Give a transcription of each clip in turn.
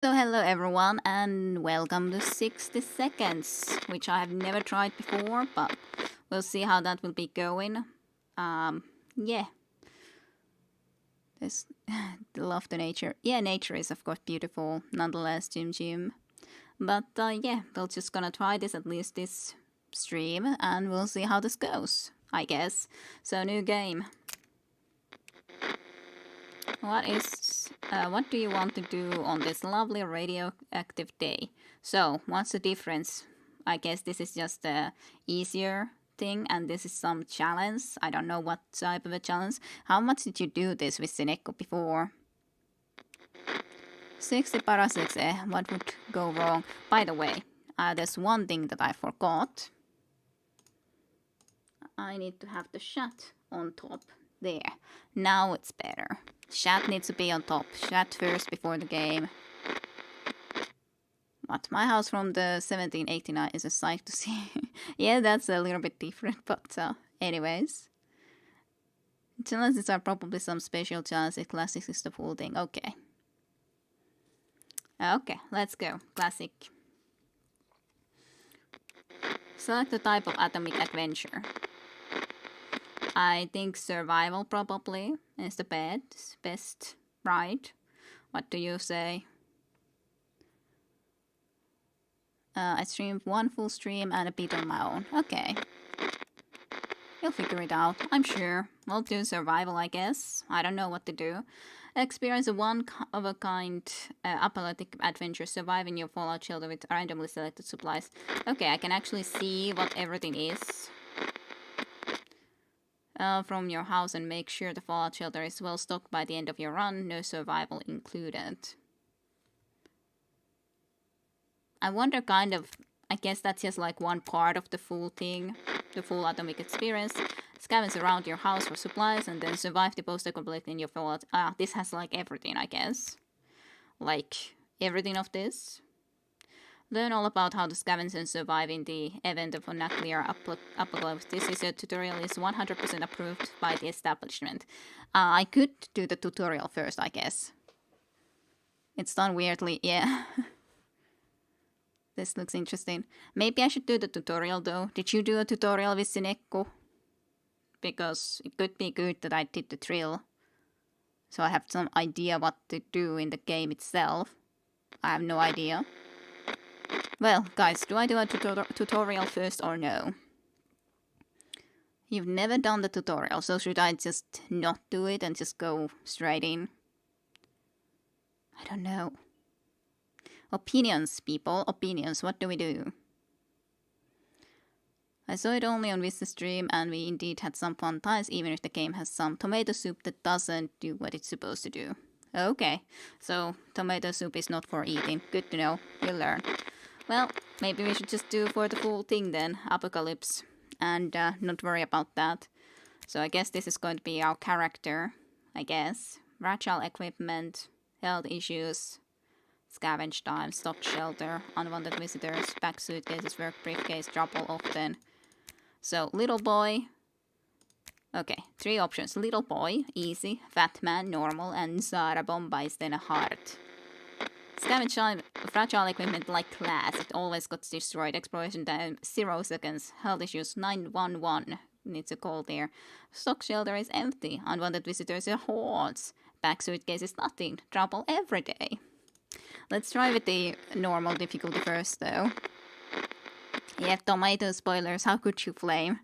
So hello everyone and welcome to 60 seconds, which I have never tried before, but we'll see how that will be going. Yeah, this love the nature. Yeah, nature is of course beautiful, nonetheless, Jim. But yeah, we're just gonna try this at least this stream, and we'll see how this goes. I guess. So new game. What do you want to do on this lovely radioactive day? So, what's the difference? I guess this is just a easier thing, and this is some challenge. I don't know what type of a challenge. How much did you do this with Sineko before? 60 para 6, what would go wrong? By the way, there's one thing that I forgot. I need to have the chat on top. There. Now it's better. Chat needs to be on top. Chat first before the game. What? My house from the 1789 is a sight to see. Yeah, that's a little bit different, but anyways. Challenges are probably some special challenges. Classics is the full thing. Okay. Okay, let's go. Classic. Select the type of atomic adventure. I think survival probably is the best, right? What do you say? I streamed one full stream and a bit on my own. Okay. You'll figure it out, I'm sure. We'll do survival, I guess. I don't know what to do. Experience a one-of-a-kind apocalyptic adventure. Survive in your fallout shelter with randomly selected supplies. Okay, I can actually see what everything is. From your house and make sure the fallout shelter is well stocked by the end of your run, no survival included. I wonder I guess that's just like one part of the full thing, the full atomic experience. Scavenge around your house for supplies and then survive the post-apocalypse in your fallout. This has like everything, I guess. Like everything of this. Learn all about how to scavenge and survive in the event of a nuclear apocalypse. This is a tutorial is 100% approved by the establishment. I could do the tutorial first, I guess. It's done weirdly, yeah. This looks interesting. Maybe I should do the tutorial though. Did you do a tutorial with Sineko? Because it could be good that I did the drill. So I have some idea what to do in the game itself. I have no idea. Well, guys, do I do a tutorial first or no? You've never done the tutorial, so should I just not do it and just go straight in? I don't know. Opinions, people. Opinions. What do we do? I saw it only on Vista Stream, and we indeed had some fun times, even if the game has some tomato soup that doesn't do what it's supposed to do. Okay, so tomato soup is not for eating. Good to know. You'll learn. Well, maybe we should just do for the full thing then, apocalypse, and not worry about that. So I guess this is going to be our character, I guess. Fragile equipment, health issues, scavenge time, stock shelter, unwanted visitors, pack suitcases, work briefcase, trouble often. So, little boy. Okay, 3 options. Little boy, easy, fat man, normal, and Zara Bomba is then a heart. Scavenge time, fragile equipment like class, it always got destroyed. Exploration time 0 seconds. Health issues 911. Needs a call there. Stock shelter is empty. Unwanted visitors are hordes. Back suitcase is nothing. Trouble every day. Let's try with the normal difficulty first though. Yeah, tomato spoilers, how could you flame?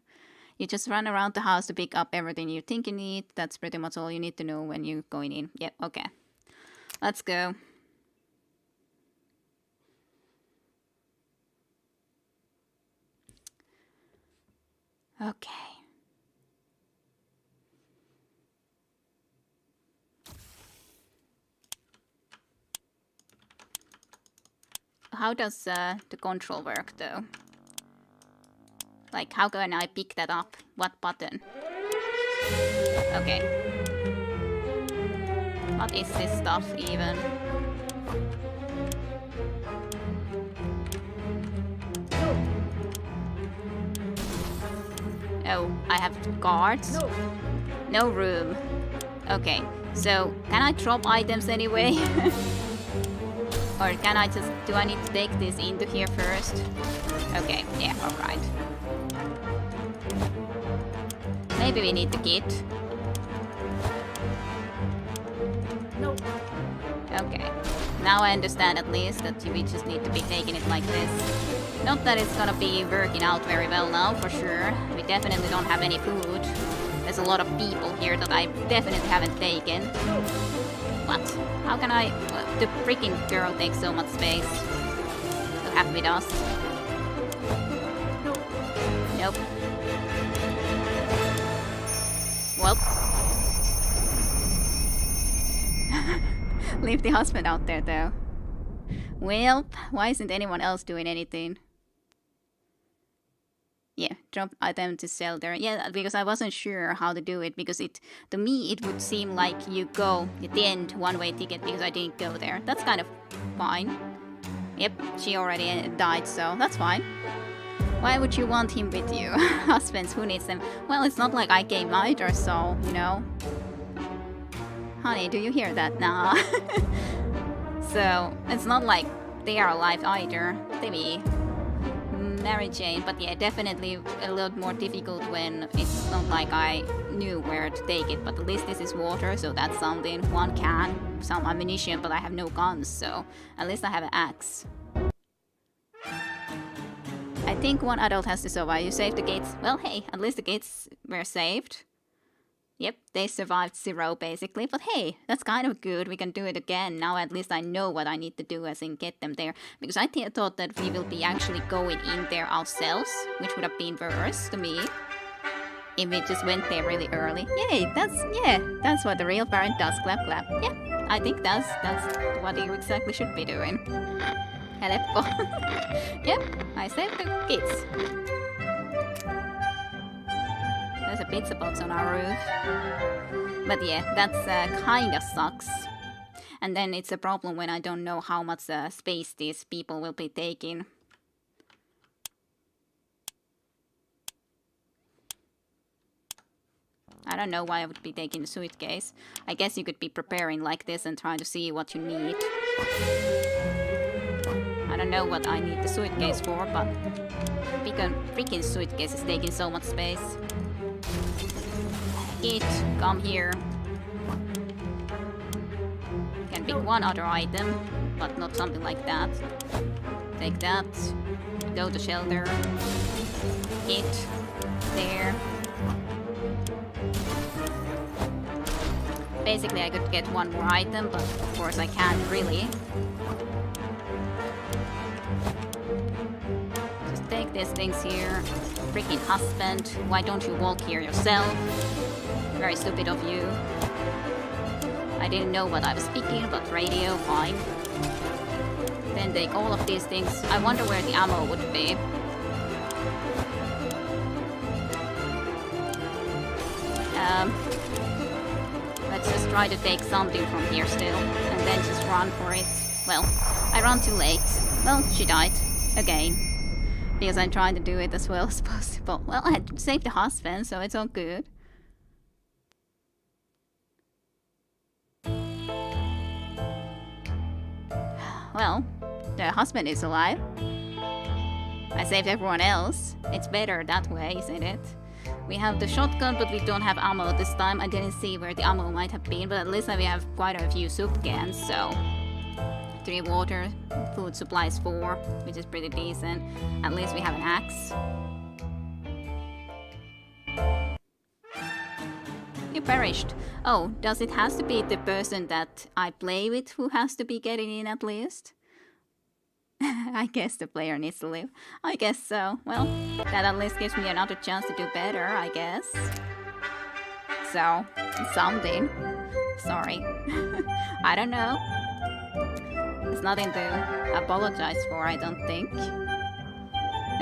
You just run around the house to pick up everything you think you need. That's pretty much all you need to know when you're going in. Yep, okay. Let's go. Okay. How does the control work though? Like, how can I pick that up? What button? Okay. What is this stuff even? Oh, I have guards? No room. Okay, so can I drop items anyway? Or can I just... do I need to take this into here first? Okay, yeah, alright. Maybe we need the kit. Nope. Okay. Now I understand at least that we just need to be taking it like this. Not that it's gonna be working out very well now, for sure. We definitely don't have any food. There's a lot of people here that I definitely haven't taken. What? How can I... the freaking girl takes so much space. To have with us. Nope. Well. Leave the husband out there, though. Well, why isn't anyone else doing anything? Yeah, drop item to sell there. Yeah, because I wasn't sure how to do it, because to me it would seem like you go at the end one-way ticket because I didn't go there. That's kind of fine. Yep, she already died, so that's fine. Why would you want him with you? Husbands, who needs them? Well, it's not like I came either, so, you know. Honey, do you hear that? Nah. So, it's not like they are alive either. Maybe Mary Jane, but yeah, definitely a little more difficult when it's not like I knew where to take it, but at least this is water, so that's something. One can, some ammunition, but I have no guns, so at least I have an axe. I think one adult has to survive. You saved the gates. Well, hey, at least the gates were saved. Yep, they survived 0 basically, but hey, that's kind of good. We can do it again. Now at least I know what I need to do as in get them there. Because I thought that we will be actually going in there ourselves, which would have been worse to me if we just went there really early. Yay, that's what the real parent does. Clap, clap. Yeah, I think that's what you exactly should be doing. Hello. Yep, I saved the kids. There's a pizza box on our roof. But yeah, that's kinda sucks. And then it's a problem when I don't know how much space these people will be taking. I don't know why I would be taking a suitcase. I guess you could be preparing like this and trying to see what you need. I don't know what I need the suitcase for, but freaking suitcase is taking so much space. Kit, come here. Can pick one other item, but not something like that. Take that. Go to shelter. Kit. There. Basically, I could get one more item, but of course I can't really. Just take these things here. Freaking husband, why don't you walk here yourself? Very stupid of you. I didn't know what I was speaking, but radio, fine. Then take all of these things. I wonder where the ammo would be. Let's just try to take something from here still, and then just run for it. Well, I ran too late. Well, she died. Again. Because I'm trying to do it as well as possible. Well, I had saved the husband, so it's all good. Well, the husband is alive. I saved everyone else. It's better that way, isn't it? We have the shotgun, but we don't have ammo this time. I didn't see where the ammo might have been, but at least we have quite a few soup cans, so... 3 water, food supplies 4, which is pretty decent. At least we have an axe. You perished. Oh, does it has to be the person that I play with who has to be getting in at least? I guess the player needs to live. I guess so. Well, that at least gives me another chance to do better, I guess. So, something. Sorry. I don't know. It's nothing to apologize for, I don't think.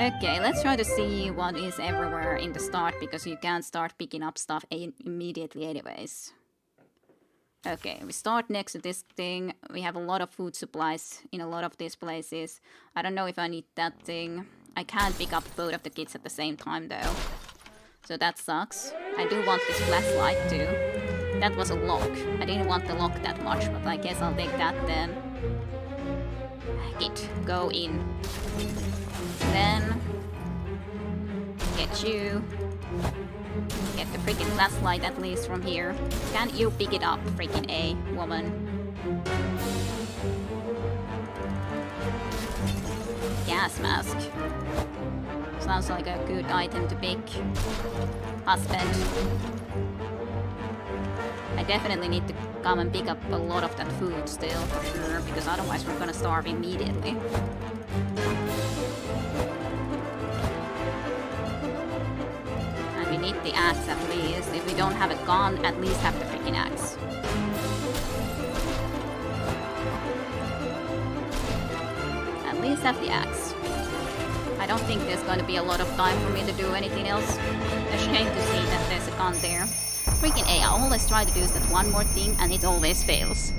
Okay, let's try to see what is everywhere in the start, because you can't start picking up stuff immediately anyways. Okay, we start next to this thing. We have a lot of food supplies in a lot of these places. I don't know if I need that thing. I can't pick up both of the kits at the same time though. So that sucks. I do want this flashlight too. That was a lock. I didn't want the lock that much, but I guess I'll take that then. it. Go in. Then get you. Get the freaking flashlight at least from here. Can you pick it up, freaking A, woman? Gas mask. Sounds like a good item to pick. Husband. I definitely need to come and pick up a lot of that food still, for sure, because otherwise we're gonna starve immediately. And we need the axe at least. If we don't have a gun, at least have the freaking axe. At least have the axe. I don't think there's going to be a lot of time for me to do anything else. A shame to see that there's a gun there. Freaking A, I always try to do that one more thing and it always fails.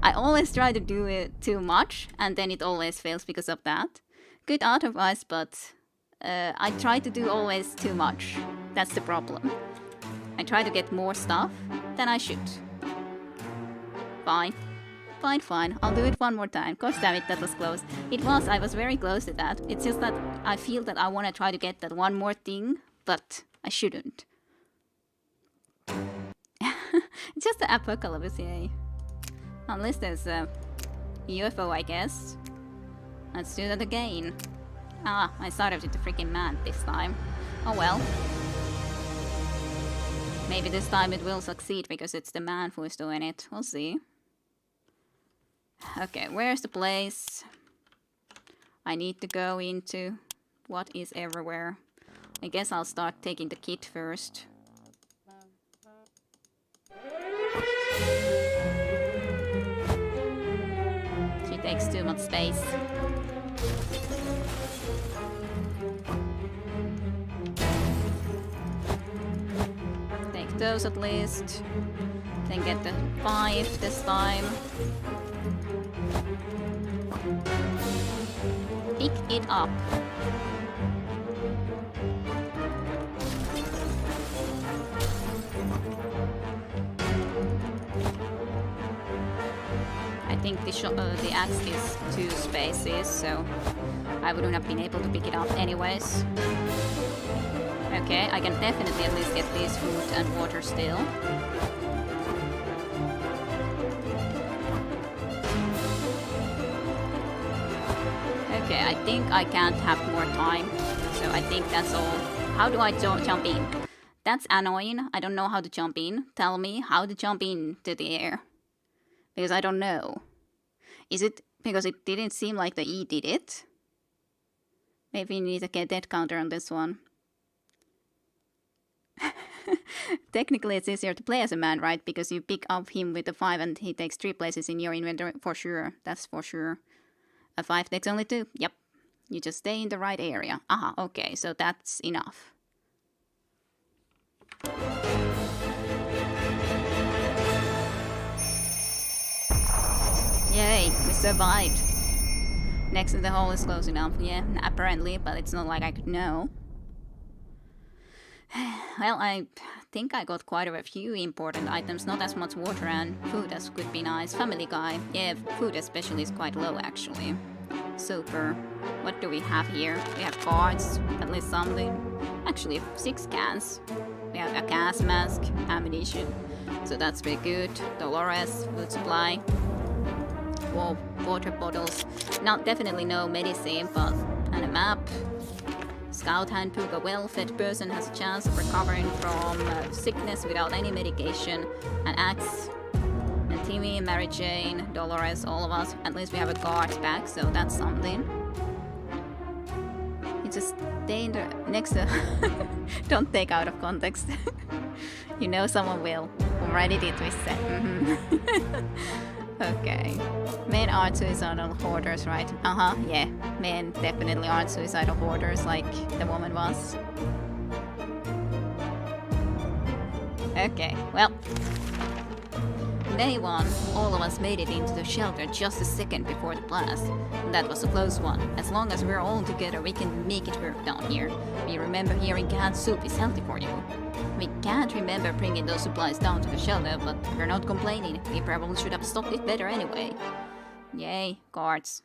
I always try to do it too much and then it always fails because of that. Good advice, but I try to do always too much. That's the problem. I try to get more stuff than I should. Fine. Fine. I'll do it one more time. Gosh damn it, that was close. I was very close to that. It's just that I feel that I want to try to get that one more thing, but I shouldn't. It's just the apocalypse, yay. Unless there's a UFO, I guess. Let's do that again. Ah, I started with the freaking man this time. Oh well. Maybe this time it will succeed because it's the man who is doing it. We'll see. Okay, where's the place I need to go into? What is everywhere? I guess I'll start taking the kit first. She takes too much space. Take those at least. Then get the 5 this time. Pick it up. I think the axe is 2 spaces, so I wouldn't have been able to pick it up anyways. Okay, I can definitely at least get these food and water still. Okay, I think I can't have more time, so I think that's all. How do I jump in? That's annoying. I don't know how to jump in. Tell me how to jump into the air. Because I don't know. Is it because it didn't seem like the E did it? Maybe you need to get death counter on this one. Technically it's easier to play as a man, right? Because you pick up him with a 5 and he takes 3 places in your inventory for sure. That's for sure. A 5 takes only 2. Yep. You just stay in the right area. Aha, okay, so that's enough. Yay, we survived. Next to the hole is close enough. Yeah, apparently, but it's not like I could know. Well, I think I got quite a few important items, not as much water and food as could be nice. Family Guy, yeah, food especially is quite low actually. Super. What do we have here? We have cards, at least something. Actually, 6 cans. We have a gas mask, ammunition, so that's pretty good. Dolores, food supply. Whoa, water bottles. Not definitely no medicine, but and a map. Scout handbook, a well-fed person has a chance of recovering from sickness without any medication. An axe. And Timmy, Mary Jane, Dolores, all of us. At least we have a guard back, so that's something. You just stay in the next to... Don't take out of context. You know someone will. Already did we said. Okay. Men aren't suicidal hoarders, right? Yeah. Men definitely aren't suicidal hoarders like the woman was. Okay, well. Day 1, all of us made it into the shelter just a second before the blast. That was a close one. As long as we're all together, we can make it work down here. We remember hearing canned soup is healthy for you. We can't remember bringing those supplies down to the shelter, but we're not complaining. We probably should have stocked it better anyway. Yay, guards.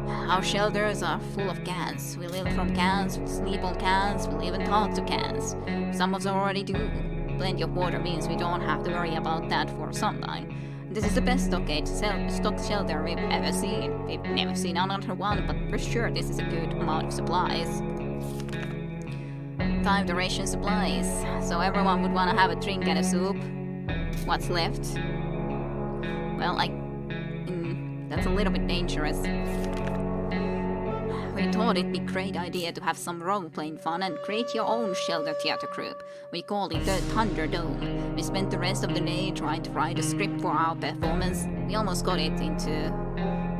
Our shelters are full of cans. We live from cans, we sleep on cans, we'll even talk to cans. Some of them already do. Plenty of water means we don't have to worry about that for some time. This is the best stock shelter we've ever seen. We've never seen another one, but for sure this is a good amount of supplies. Time to ration supplies. So everyone would want to have a drink and a soup. What's left? Well, that's a little bit dangerous. We thought it'd be a great idea to have some role-playing fun and create your own shelter theater group. We called it the Thunderdome. We spent the rest of the day trying to write a script for our performance. We almost got it into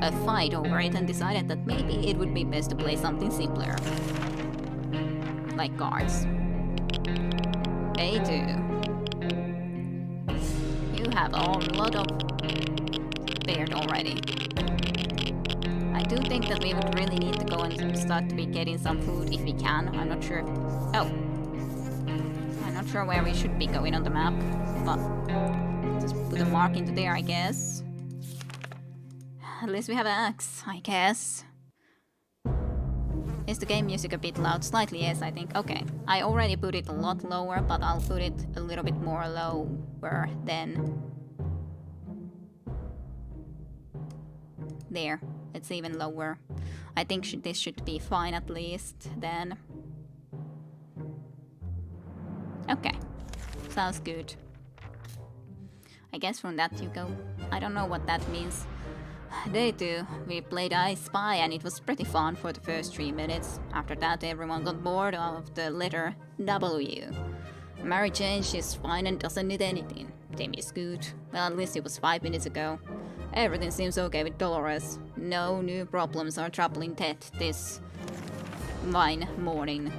a fight over it and decided that maybe it would be best to play something simpler. Like guards. They do. You have a lot of beard already. I do think that we would really need to go and start to be getting some food if we can. I'm not sure. I'm not sure where we should be going on the map, but just put a mark into there, I guess. At least we have an axe, I guess. Is the game music a bit loud? Slightly, yes, I think. Okay, I already put it a lot lower, but I'll put it a little bit more lower then. There, it's even lower. I think this should be fine at least then. Okay, sounds good. I guess from that you go. I don't know what that means. Day 2, we played I Spy and it was pretty fun for the first 3 minutes. After that everyone got bored of the letter W. Mary Jane, she's fine and doesn't need anything. Tim is good. Well, at least it was 5 minutes ago. Everything seems okay with Dolores. No new problems are troubling Ted this fine morning.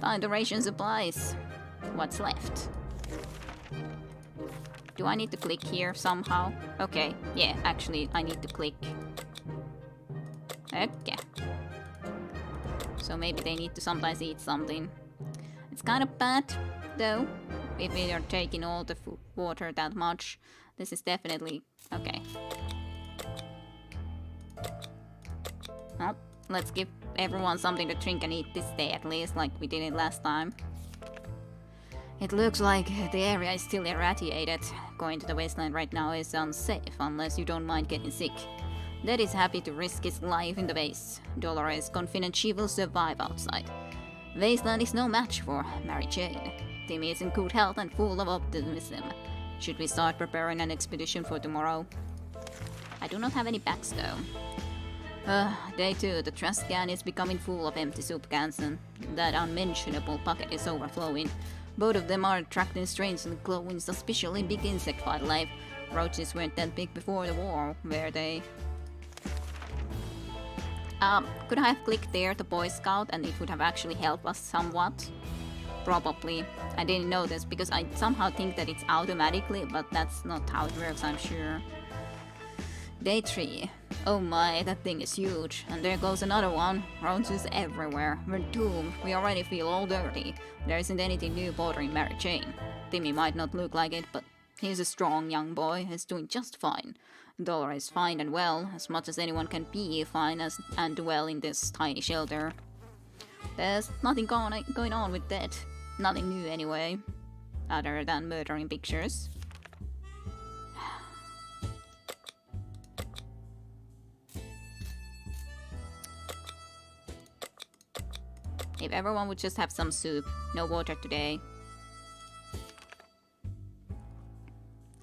Time to ration supplies. What's left? Do I need to click here somehow? Okay, yeah, actually I need to click. Okay. So maybe they need to sometimes eat something. It's kind of bad, though, if we are taking all the water that much. This is definitely... okay. Well, let's give everyone something to drink and eat this day at least, like we did it last time. It looks like the area is still irradiated. Going to the wasteland right now is unsafe unless you don't mind getting sick. Dad is happy to risk his life in the base. Dolores is confident she will survive outside. Wasteland is no match for Mary Jane. Timmy is in good health and full of optimism. Should we start preparing an expedition for tomorrow? I do not have any packs though. Day 2, the trash can is becoming full of empty soup cans and that unmentionable bucket is overflowing. Both of them are attracting strange and glowing suspiciously big insect wildlife. Roaches weren't that big before the war, were they? Could I have clicked there to Boy Scout and it would have actually helped us somewhat? Probably. I didn't know this because I somehow think that it's automatically, but that's not how it works, I'm sure. Day 3. Oh my, that thing is huge. And there goes another one. Roaches everywhere. We're doomed. We already feel all dirty. There isn't anything new bothering Mary Jane. Timmy might not look like it, but he's a strong young boy. He's doing just fine. Dolores is fine and well, as much as anyone can be fine and well in this tiny shelter. There's nothing going on with that. Nothing new anyway. Other than murdering pictures. If everyone would just have some soup. No water today.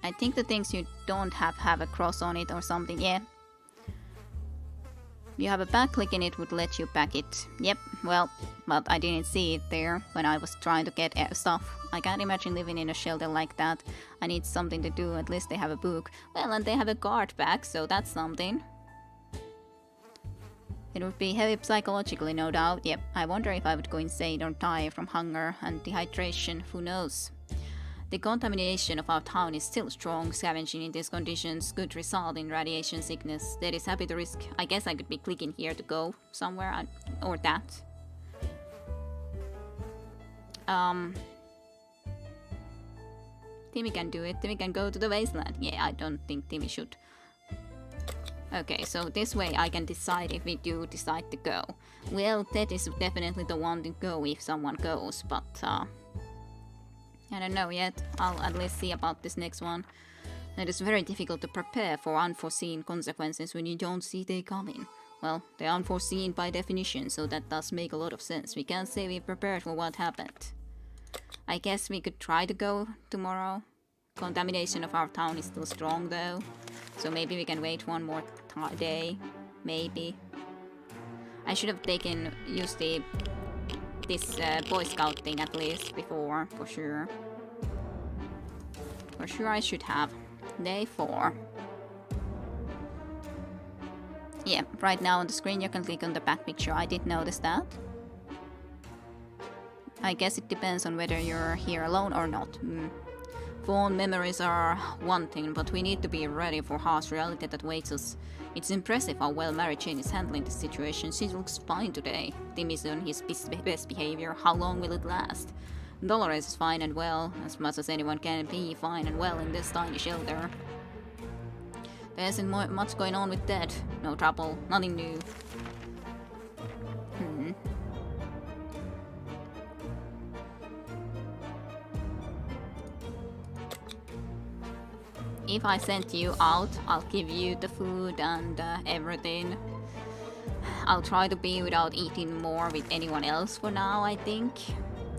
I think the things you don't have a cross on it or something. Yeah. You have a back click and it would let you pack it. Yep, well, but I didn't see it there when I was trying to get stuff. I can't imagine living in a shelter like that. I need something to do. At least they have a book. Well, and they have a guard back, so that's something. It would be heavy psychologically, no doubt. Yep, I wonder if I would go insane or die from hunger and dehydration. Who knows? The contamination of our town is still strong. Scavenging in these conditions could result in radiation sickness. That is happy to risk. I guess I could be clicking here to go somewhere or that. Timmy can do it. Timmy can go to the wasteland. Yeah, I don't think Timmy should. Okay, so this way I can decide if we do decide to go. Well, Ted is definitely the one to go if someone goes, but I don't know yet. I'll at least see about this next one. It is very difficult to prepare for unforeseen consequences when you don't see they coming. Well, they're unforeseen by definition, so that does make a lot of sense. We can't say we prepared for what happened. I guess we could try to go tomorrow. Contamination of our town is still strong though, so maybe we can wait one more day. Maybe. I should have used this Boy Scout thing at least before, for sure. For sure I should have. Day 4. Yeah, right now on the screen you can click on the back picture. I did notice that. I guess it depends on whether you're here alone or not. Fond memories are one thing, but we need to be ready for harsh reality that waits us. It's impressive how well Mary Jane is handling the situation. She looks fine today. Tim is on his best behavior. How long will it last? Dolores is fine and well, as much as anyone can be fine and well in this tiny shelter. There isn't much going on with Ted. No trouble, nothing new. If I sent you out, I'll give you the food and everything. I'll try to be without eating more with anyone else for now, I think.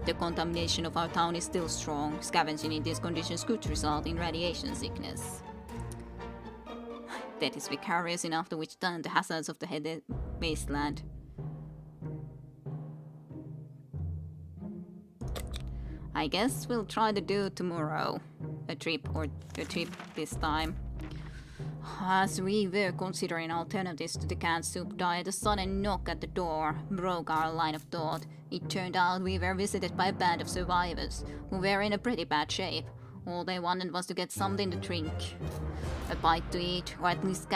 The contamination of our town is still strong. Scavenging in these conditions could result in radiation sickness. That is vicarious enough to withstand the hazards of the wasteland. I guess we'll try to do tomorrow. A trip this time. As we were considering alternatives to the canned soup diet, a sudden knock at the door broke our line of thought. It turned out we were visited by a band of survivors, who were in a pretty bad shape. All they wanted was to get something to drink, a bite to eat, or at least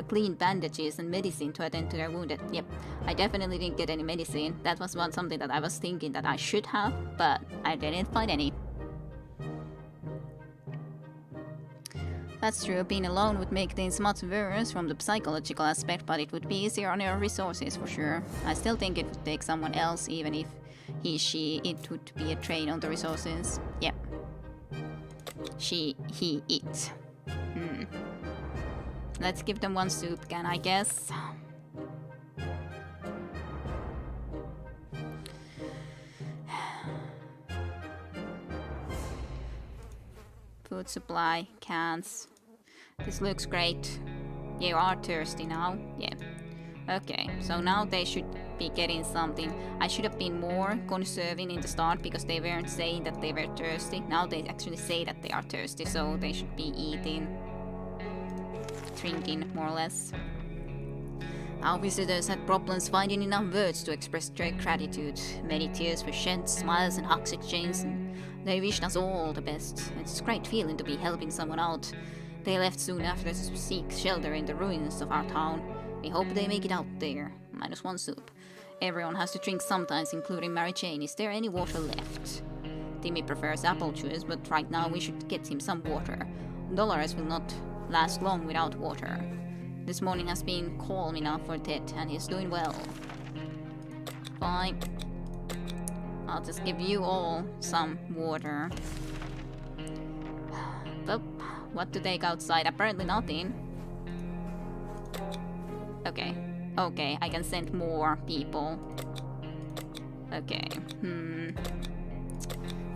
clean bandages and medicine to attend to their wounded. Yep, I definitely didn't get any medicine. That was something that I was thinking that I should have, but I didn't find any. That's true, being alone would make things much worse from the psychological aspect, but it would be easier on your resources for sure. I still think it would take someone else, even if it would be a drain on the resources. Yep. He, it. Let's give them one soup can, I guess. Food supply, cans. This looks great. You are thirsty now? Yeah. Okay, so now they should be getting something. I should have been more conserving in the start because they weren't saying that they were thirsty. Now they actually say that they are thirsty, so they should be eating, drinking more or less. Our visitors had problems finding enough words to express their gratitude. Many tears were shed, smiles and hugs exchanged, and they wished us all the best. It's a great feeling to be helping someone out. They left soon after to seek shelter in the ruins of our town. We hope they make it out there. -1 soup. Everyone has to drink sometimes, including Mary Jane. Is there any water left? Timmy prefers apple juice, but right now we should get him some water. Dolores will not last long without water. This morning has been calm enough for Ted, and he's doing well. Fine. I'll just give you all some water. But what to take outside? Apparently nothing. Okay. Okay, I can send more people. Okay.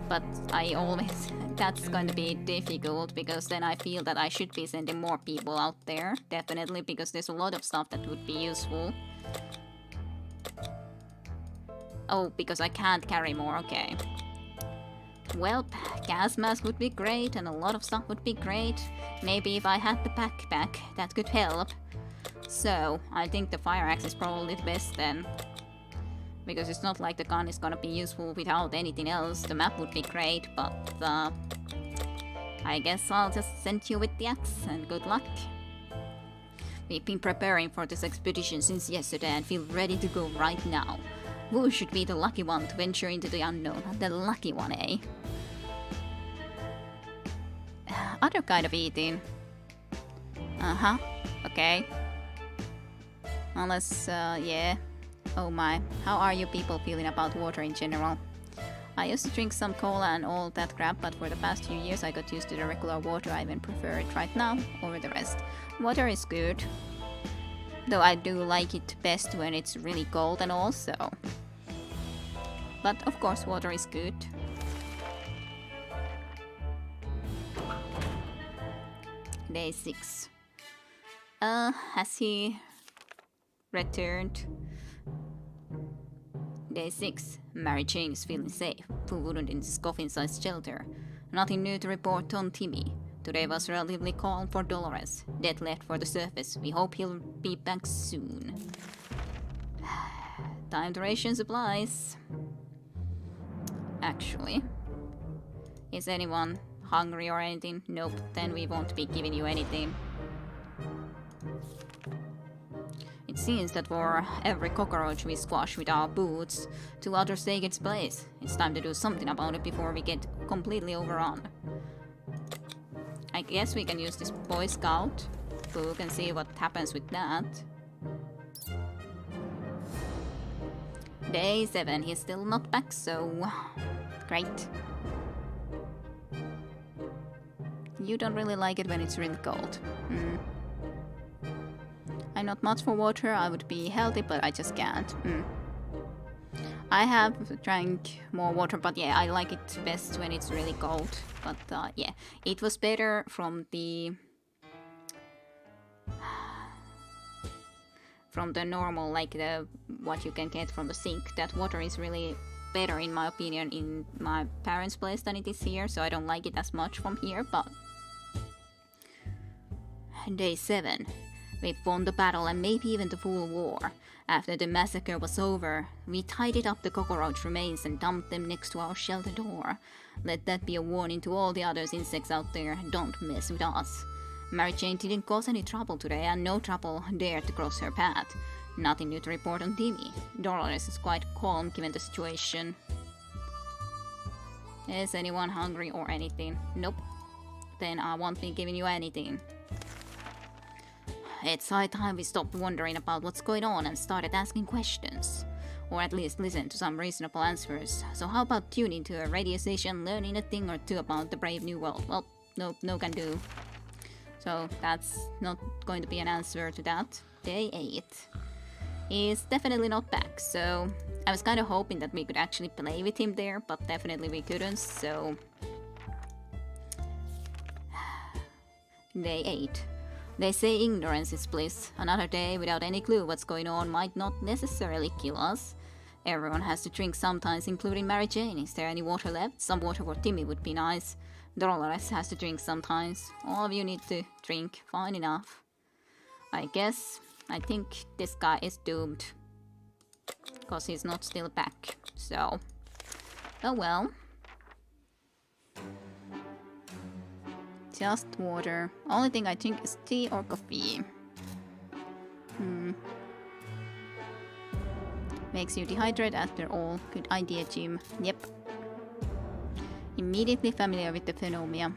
But I always... That's going to be difficult, because then I feel that I should be sending more people out there. Definitely, because there's a lot of stuff that would be useful. Oh, because I can't carry more, okay. Well, gas mask would be great, and a lot of stuff would be great. Maybe if I had the backpack, that could help. So, I think the fire axe is probably the best then. Because it's not like the gun is gonna be useful without anything else. The map would be great, but I guess I'll just send you with the axe, and good luck. We've been preparing for this expedition since yesterday and feel ready to go right now. Who should be the lucky one to venture into the unknown? The lucky one, eh? other kind of eating. Uh-huh. Okay. Unless, yeah. Oh my. How are you people feeling about water in general? I used to drink some cola and all that crap, but for the past few years I got used to the regular water. I even prefer it right now over the rest. Water is good. Though I do like it best when it's really cold and all, so. But of course water is good. Day 6. Has he returned? Day 6. Mary Jane is feeling safe. Who wouldn't in this coffin-sized shelter? Nothing new to report on Timmy. Today was relatively calm for Dolores. Dead left for the surface. We hope he'll be back soon. Time duration supplies. Actually. Is anyone hungry or anything? Nope, then we won't be giving you anything. It seems that for every cockroach we squash with our boots, 2 others take its place. It's time to do something about it before we get completely overrun. I guess we can use this Boy Scout book and see what happens with that. Day 7, he's still not back, so great. You don't really like it when it's really cold. I'm not much for water. I would be healthy, but I just can't. I have drank more water, but yeah, I like it best when it's really cold. But yeah, it was better from the normal, like the what you can get from the sink. That water is really better in my opinion in my parents' place than it is here, so I don't like it as much from here. But Day 7. We won the battle and maybe even the full war. After the massacre was over, we tidied up the cockroach remains and dumped them next to our shelter door. Let that be a warning to all the other insects out there, don't mess with us. Mary Jane didn't cause any trouble today and no trouble dared to cross her path. Nothing new to report on Timmy. Dolores is quite calm given the situation. Is anyone hungry or anything? Nope. Then I won't be giving you anything. It's high time we stopped wondering about what's going on and started asking questions. Or at least listen to some reasonable answers. So how about tuning to a radio station, learning a thing or two about the brave new world? Well, no can do. So that's not going to be an answer to that. Day 8. He's definitely not back, so I was kind of hoping that we could actually play with him there, but definitely we couldn't, so... Day 8. They say ignorance is bliss. Another day without any clue what's going on might not necessarily kill us. Everyone has to drink sometimes, including Mary Jane. Is there any water left? Some water for Timmy would be nice. Dolores has to drink sometimes. All of you need to drink. Fine enough. I think this guy is doomed. Because he's not still back. So, oh well. Just water. Only thing I drink is tea or coffee. Makes you dehydrate after all. Good idea, Jim. Yep. Immediately familiar with the phenomenon.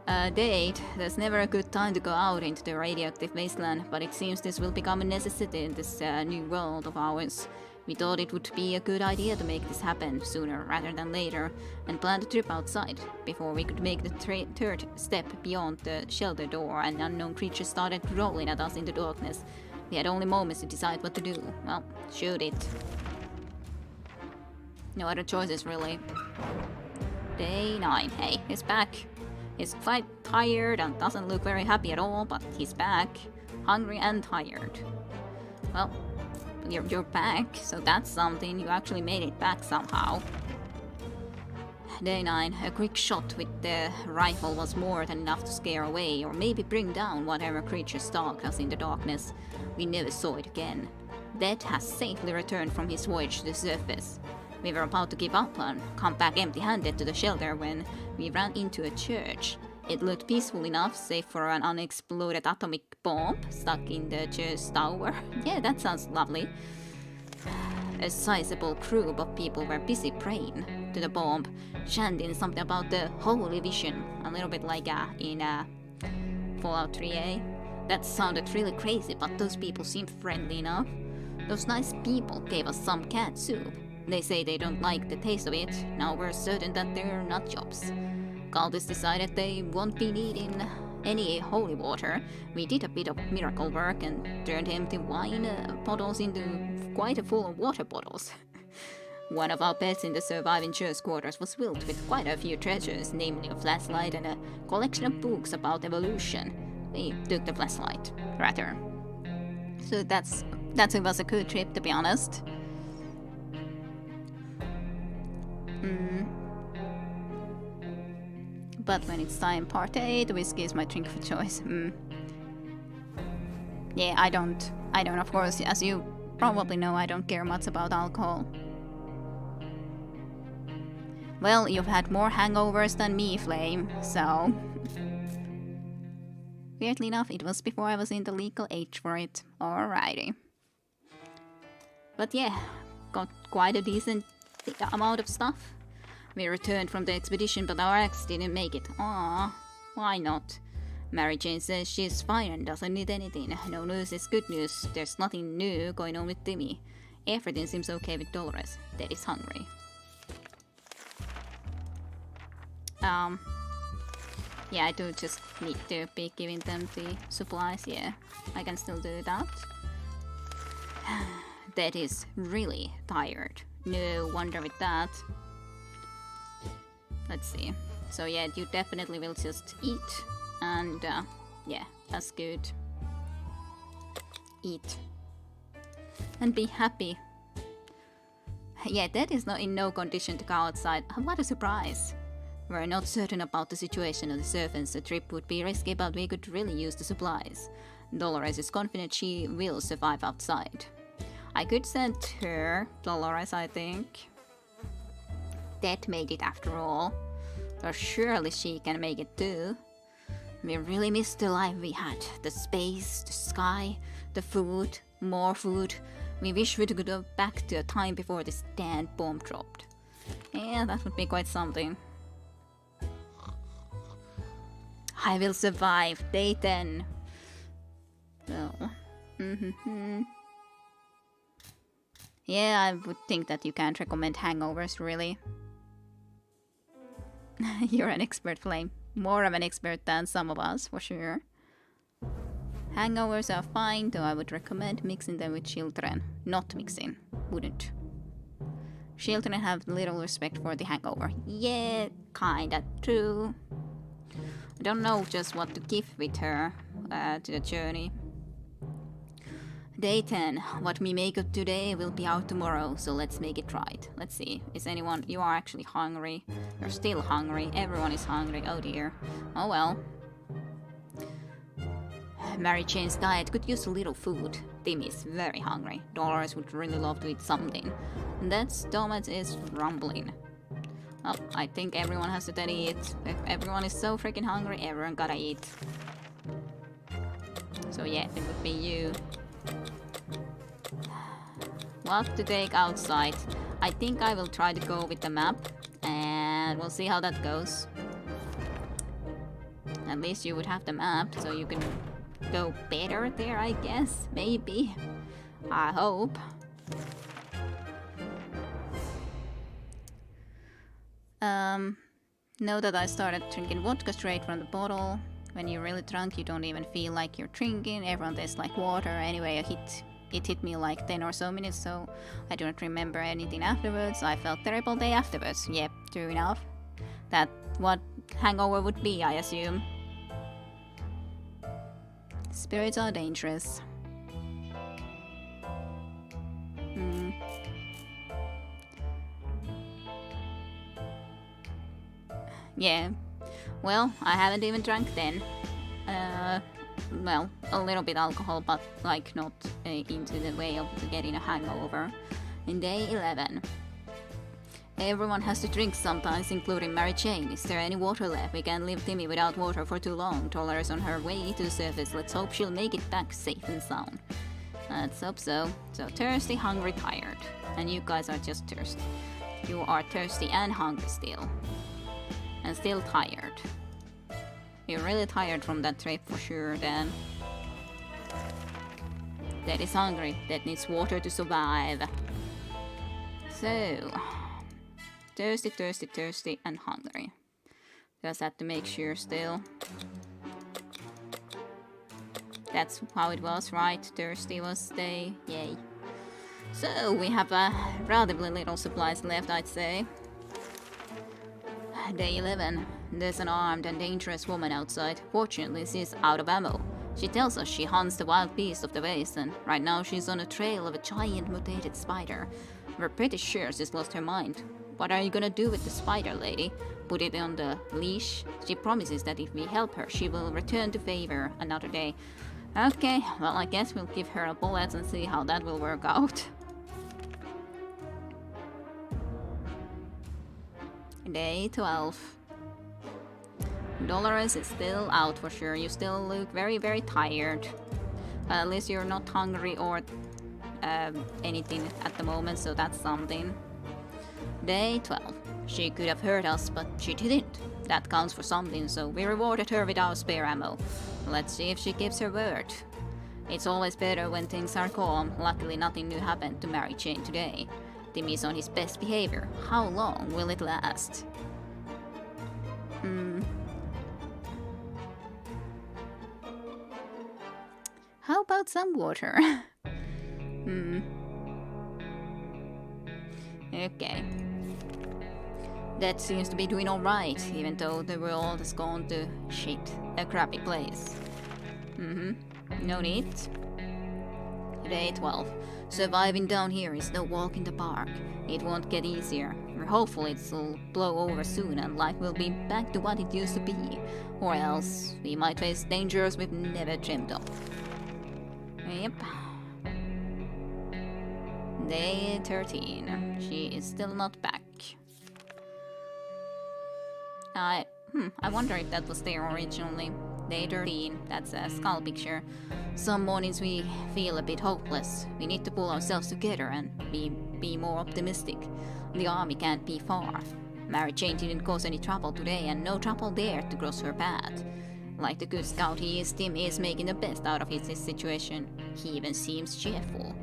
Day 8. There's never a good time to go out into the radioactive wasteland, but it seems this will become a necessity in this new world of ours. We thought it would be a good idea to make this happen sooner rather than later, and planned a trip outside. Before we could make the third step beyond the shelter door, an unknown creature started rolling at us in the darkness. We had only moments to decide what to do. Well, shoot it. No other choices, really. Day 9. Hey, he's back. He's quite tired and doesn't look very happy at all, but he's back. Hungry and tired. Well, you're back, so that's something. You actually made it back somehow. Day 9. A quick shot with the rifle was more than enough to scare away, or maybe bring down whatever creature stalked us in the darkness. We never saw it again. Death has safely returned from his voyage to the surface. We were about to give up and come back empty-handed to the shelter when we ran into a church. It looked peaceful enough, save for an unexploded atomic bomb stuck in the church tower. Yeah, that sounds lovely. A sizable group of people were busy praying to the bomb, chanting something about the Holy Vision, a little bit like in Fallout 3A. That sounded really crazy, but those people seemed friendly enough. Those nice people gave us some cat soup. They say they don't like the taste of it. Now we're certain that they're nut jobs. Cultists decided they won't be needing any holy water. We did a bit of miracle work and turned empty wine bottles into quite a full of water bottles. One of our beds in the surviving church quarters was filled with quite a few treasures, namely a flashlight and a collection of books about evolution. We took the flashlight, rather. So that was a good trip, to be honest. But when it's time part 8, whiskey is my drink of choice. Yeah, I don't, of course, as you probably know, I don't care much about alcohol. Well, you've had more hangovers than me, Flame, so... Weirdly enough, it was before I was in the legal age for it. Alrighty. But yeah, got quite a decent amount of stuff. We returned from the expedition, but our ex didn't make it. Aww, why not? Mary Jane says she's fine and doesn't need anything. No news is good news. There's nothing new going on with Timmy. Everything seems okay with Dolores. Daddy's hungry. Yeah, I do just need to be giving them the supplies. Yeah, I can still do that. Dad is really tired. No wonder with that. Let's see. So yeah, you definitely will just eat. And yeah, that's good. Eat. And be happy. Yeah, Dad is not in no condition to go outside. What a surprise. We're not certain about the situation of the servants. The trip would be risky, but we could really use the supplies. Dolores is confident she will survive outside. I could send her, Dolores, I think. Dad made it after all. So surely she can make it too. We really missed the life we had. The space, the sky, the food, more food. We wish we could go back to a time before this damn bomb dropped. Yeah, that would be quite something. I will survive. Day 10. Well. Yeah, I would think that you can't recommend hangovers, really. You're an expert, Flame. More of an expert than some of us, for sure. Hangovers are fine, though I would recommend mixing them with children. Not mixing. Wouldn't. Children have little respect for the hangover. Yeah, kinda true. I don't know just what to give with her to the journey. Day 10. What we make of today will be out tomorrow, so let's make it right. Let's see. Is anyone... You are actually hungry. You're still hungry. Everyone is hungry. Oh dear. Oh well. Mary Jane's diet could use a little food. Tim is very hungry. Dolores would really love to eat something. And that stomach is rumbling. Well, I think everyone has to eat. If everyone is so freaking hungry, everyone gotta eat. So yeah, it would be you. What to take outside? I think I will try to go with the map. And we'll see how that goes. At least you would have the map, so you can go better there, I guess. Maybe. I hope. Know that I started drinking vodka straight from the bottle. When you're really drunk, you don't even feel like you're drinking. Everyone tastes like water. Anyway, it hit me like 10 or so minutes, so I don't remember anything afterwards. I felt terrible day afterwards. Yep, true enough. That's what hangover would be, I assume. Spirits are dangerous. Yeah. Well, I haven't even drunk then. Well, a little bit alcohol, but like not into the way of getting a hangover. In day 11. Everyone has to drink sometimes, including Mary Jane. Is there any water left? We can't leave Timmy without water for too long. Dolores on her way to the surface. Let's hope she'll make it back safe and sound. Let's hope so. So thirsty, hungry, tired. And you guys are just thirsty. You are thirsty and hungry still. And still tired. You're really tired from that trip for sure then. That is hungry. That needs water to survive. So... thirsty, thirsty, thirsty, and hungry. Just have to make sure still. That's how it was, right? Thirsty was day. Yay. So, we have relatively little supplies left, I'd say. Day 11. There's an armed and dangerous woman outside. Fortunately, she's out of ammo. She tells us she hunts the wild beast of the waste, and right now she's on a trail of a giant mutated spider. We're pretty sure she's lost her mind. What are you gonna do with the spider, lady? Put it on the leash? She promises that if we help her, she will return to favor another day. Okay, well, I guess we'll give her a bullet and see how that will work out. Day 12. Dolores is still out for sure. You still look very, very tired. At least you're not hungry or anything at the moment, so that's something. Day 12. She could have hurt us, but she didn't. That counts for something, so we rewarded her with our spare ammo. Let's see if she keeps her word. It's always better when things are calm. Luckily, nothing new happened to Mary Jane today. Timmy's on his best behavior. How long will it last? How about some water? Okay. That seems to be doing alright, even though the world has gone to shit. A crappy place. No need. Day 12. Surviving down here is no walk in the park. It won't get easier. We're hopeful it'll blow over soon and life will be back to what it used to be. Or else, we might face dangers we've never dreamed of. Yep. Day 13. She is still not back. I wonder if that was there originally. Day 13, that's a skull picture. Some mornings we feel a bit hopeless. We need to pull ourselves together and be more optimistic. The army can't be far. Mary Jane didn't cause any trouble today and no trouble there to cross her path. Like the good scout he is, Tim is making the best out of his situation. He even seems cheerful.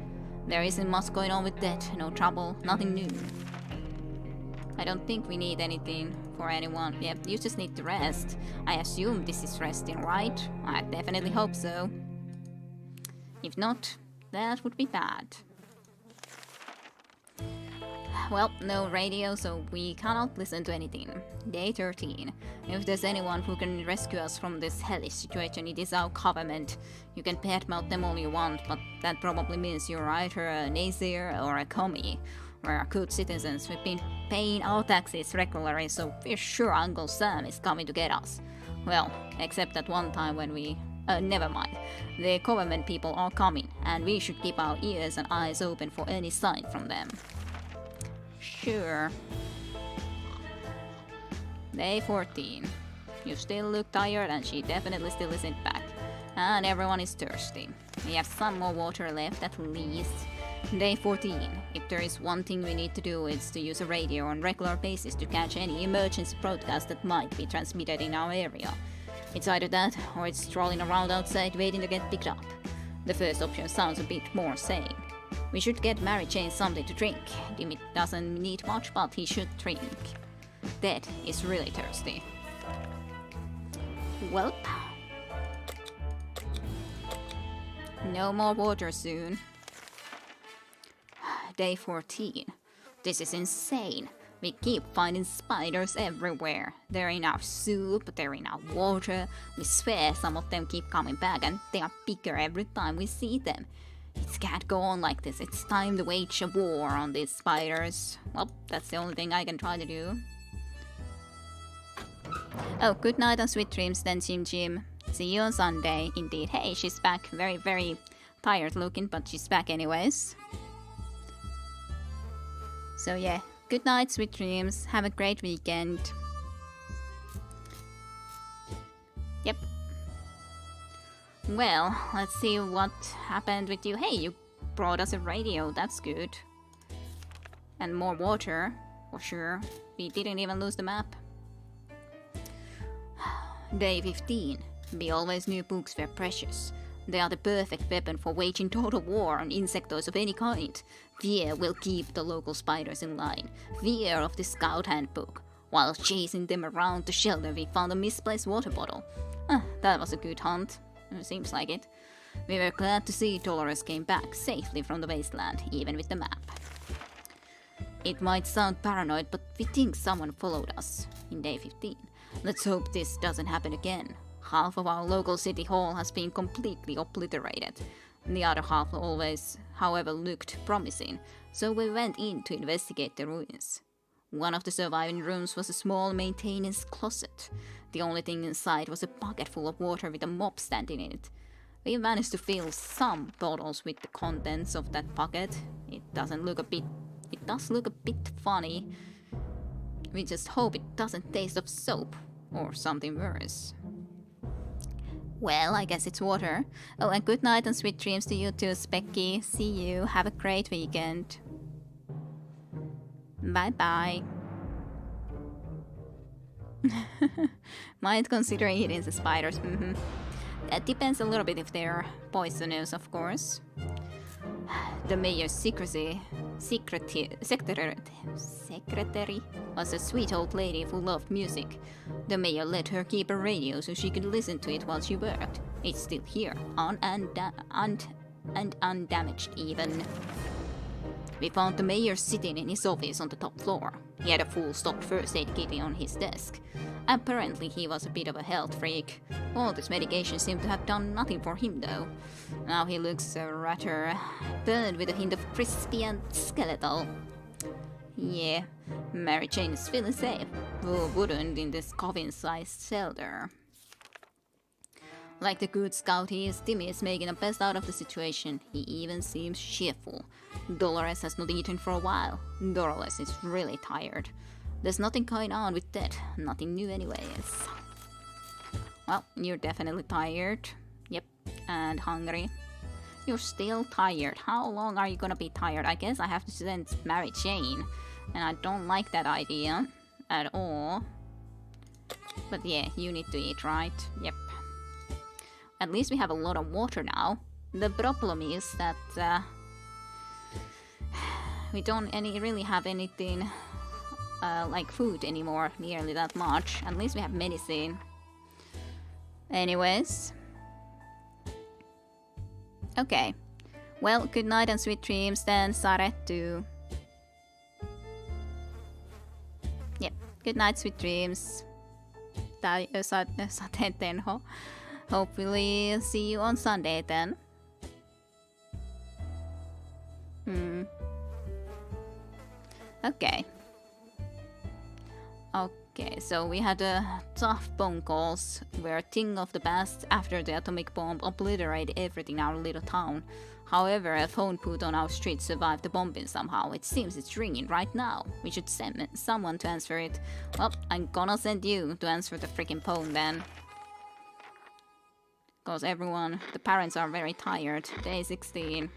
There isn't much going on with that, no trouble, nothing new. I don't think we need anything for anyone. Yep, you just need to rest. I assume this is resting, right? I definitely hope so. If not, that would be bad. Well, no radio, so we cannot listen to anything. Day 13. If there's anyone who can rescue us from this hellish situation, it is our government. You can badmouth them all you want, but that probably means you're either a naysayer or a commie. We're good citizens, we've been paying our taxes regularly, so we're sure Uncle Sam is coming to get us. Well, except that one time when we... never mind. The government people are coming, and we should keep our ears and eyes open for any sign from them. Sure. Day 14. You still look tired, and she definitely still isn't back. And everyone is thirsty. We have some more water left at least. Day 14. If there is one thing we need to do, it's to use a radio on regular basis to catch any emergency broadcast that might be transmitted in our area. It's either that, or it's strolling around outside waiting to get picked up. The first option sounds a bit more sane. We should get Mary Jane something to drink. Dimit doesn't need much, but he should drink. Ted is really thirsty. Welp. No more water soon. Day 14. This is insane. We keep finding spiders everywhere. They're in our soup, they're in our water. We swear some of them keep coming back and they are bigger every time we see them. It can't go on like this. It's time to wage a war on these spiders. Well, that's the only thing I can try to do. Oh, good night and sweet dreams then, Jim. See you on Sunday. Indeed. Hey, she's back. Very, very tired looking, but she's back anyways. So yeah, good night, sweet dreams. Have a great weekend. Yep. Well, let's see what happened with you. Hey, you brought us a radio, that's good. And more water, for sure. We didn't even lose the map. Day 15. We always knew books were precious. They are the perfect weapon for waging total war on insectoids of any kind. Fear will keep the local spiders in line. Fear of the scout handbook. While chasing them around the shelter, we found a misplaced water bottle. That was a good hunt. Seems like it. We were glad to see Dolores came back safely from the wasteland, even with the map. It might sound paranoid, but we think someone followed us in day 15. Let's hope this doesn't happen again. Half of our local city hall has been completely obliterated. The other half always, however, looked promising, so we went in to investigate the ruins. One of the surviving rooms was a small maintenance closet. The only thing inside was a bucket full of water with a mop standing in it. We managed to fill some bottles with the contents of that bucket. It does look a bit funny. We just hope it doesn't taste of soap or something worse. Well, I guess it's water. Oh, and good night and sweet dreams to you too, Specky. See you. Have a great weekend. Bye-bye. Might consider eating the spiders. That depends a little bit if they're poisonous, of course. The mayor's secretary was a sweet old lady who loved music. The mayor let her keep a radio so she could listen to it while she worked. It's still here, undamaged even. We found the mayor sitting in his office on the top floor. He had a full-stock first aid kit on his desk. Apparently he was a bit of a health freak. All this medication seemed to have done nothing for him though. Now he looks rather burned with a hint of crispy and skeletal. Yeah, Mary Jane is feeling safe. Who wouldn't in this coffin-sized shelter? Like the good scout he is, Timmy is making the best out of the situation. He even seems cheerful. Dolores has not eaten for a while. Dolores is really tired. There's nothing going on with that. Nothing new anyways. Well, you're definitely tired. Yep, and hungry. You're still tired. How long are you gonna be tired? I guess I have to send Mary Jane. And I don't like that idea at all. But yeah, you need to eat, right? Yep. At least we have a lot of water now. The problem is that we don't really have anything like food anymore, nearly that much. At least we have medicine. Anyways. Okay. Well, good night and sweet dreams then, Sarettu. Yep. Good night, sweet dreams. Satentenho. Hopefully see you on Sunday then. Okay. Okay, so we had tough phone calls. We're a thing of the past after the atomic bomb obliterated everything in our little town. However, a phone put on our street survived the bombing somehow. It seems it's ringing right now. We should send someone to answer it. Well, I'm gonna send you to answer the freaking phone then. Because the parents are very tired. Day 16.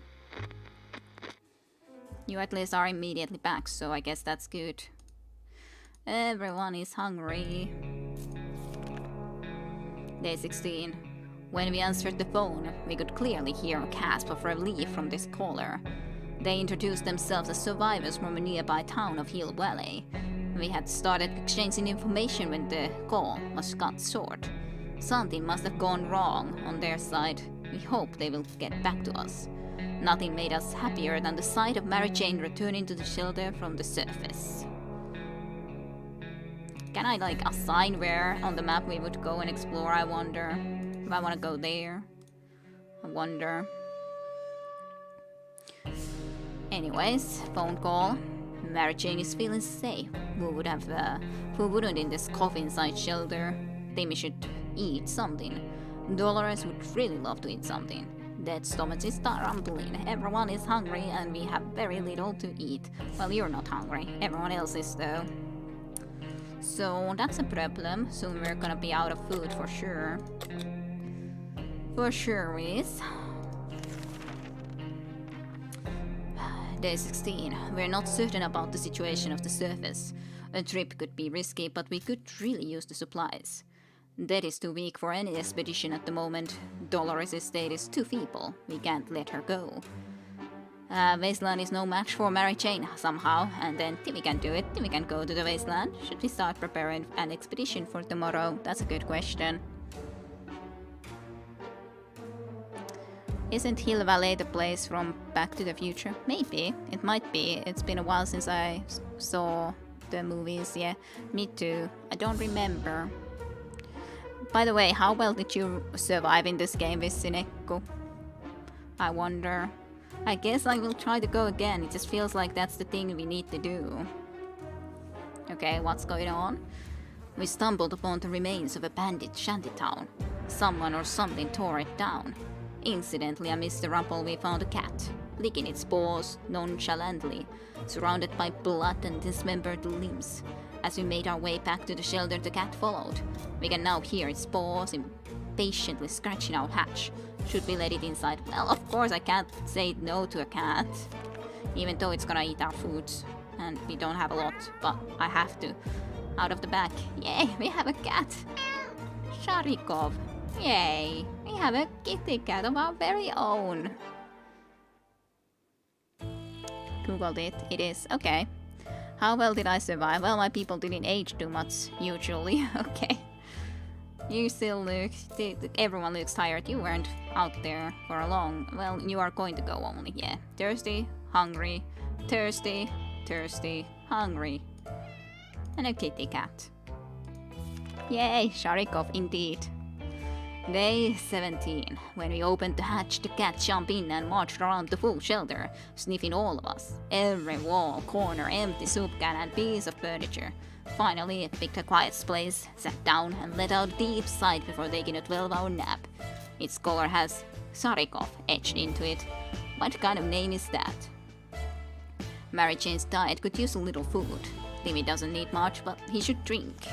You at least are immediately back, so I guess that's good. Everyone is hungry. Day 16. When we answered the phone, we could clearly hear a gasp of relief from this caller. They introduced themselves as survivors from a nearby town of Hill Valley. We had started exchanging information when the call was cut short. Something must have gone wrong on their side. We hope they will get back to us. Nothing made us happier than the sight of Mary Jane returning to the shelter from the surface. Can I assign where on the map we would go and explore, I wonder? If I want to go there. I wonder. Anyways, phone call. Mary Jane is feeling safe. Who wouldn't in this coffin-sized shelter? Timmy should eat something. Dolores would really love to eat something. Dead stomachs is rumbling. Everyone is hungry and we have very little to eat. Well, you're not hungry. Everyone else is though. So that's a problem. Soon we're gonna be out of food for sure. For sure is. Day 16. We're not certain about the situation of the surface. A trip could be risky, but we could really use the supplies. Dead is too weak for any expedition at the moment. Dolores' state is too feeble. We can't let her go. Wasteland is no match for Mary Jane somehow, and then Timmy can do it. Timmy can go to the Wasteland. Should we start preparing an expedition for tomorrow? That's a good question. Isn't Hill Valley the place from Back to the Future? Maybe. It might be. It's been a while since I saw the movies. Yeah, me too. I don't remember. By the way, how well did you survive in this game with Sinekko? I wonder. I guess I will try to go again. It just feels like that's the thing we need to do. Okay, what's going on? We stumbled upon the remains of a bandit shantytown. Someone or something tore it down. Incidentally, amidst the rubble we found a cat, licking its paws nonchalantly, surrounded by blood and dismembered limbs. As we made our way back to the shelter, the cat followed. We can now hear its paws impatiently scratching our hatch. Should we let it inside? Well, of course I can't say no to a cat, even though it's gonna eat our food, and we don't have a lot, but I have to. Out of the back. Yay, we have a cat! Sharikov. Yay, we have a kitty cat of our very own. Googled it. It is. Okay. How well did I survive? Well, my people didn't age too much, usually. Okay. You still look... Everyone looks tired. You weren't out there for a long... Well, you are going to go only, yeah. Thirsty, hungry, thirsty, thirsty, hungry. And a kitty cat. Yay, Sharikov, indeed. Day 17. When we opened the hatch, the cat jumped in and marched around the full shelter, sniffing all of us. Every wall, corner, empty soup can and piece of furniture. Finally, it picked a quiet place, sat down, and let out a deep sigh before taking a 12-hour nap. Its collar has Sarikov etched into it. What kind of name is that? Mary Jane's diet could use a little food. Timmy doesn't need much, but he should drink.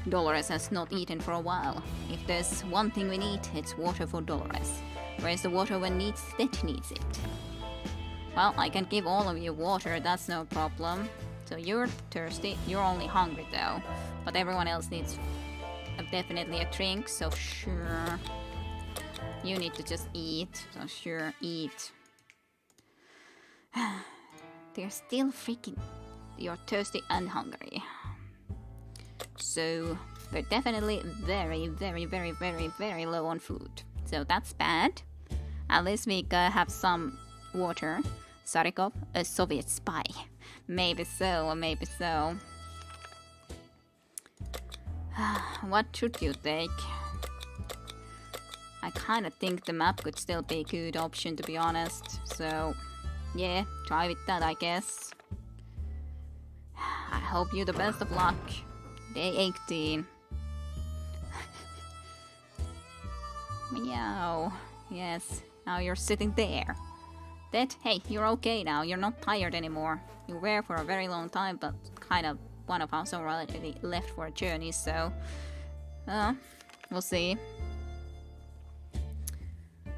Dolores has not eaten for a while. If there's one thing we need, it's water for Dolores. Where's the water when Death needs it? Well, I can give all of you water, that's no problem. So you're thirsty, you're only hungry though. But everyone else needs definitely a drink, so sure. You need to just eat, so sure, eat. They're still freaking... You're thirsty and hungry. So, we're definitely very, very, very, very, very low on food. So that's bad. At least we have some water. Sarikov, a Soviet spy. Maybe so, maybe so. What should you take? I kinda think the map could still be a good option, to be honest. So, yeah, try with that, I guess. I hope you the best of luck. Day 18. Meow. Yes, now you're sitting there. Dead? Hey, you're okay now. You're not tired anymore. You were for a very long time, but kind of one of us already left for a journey, so... we'll see.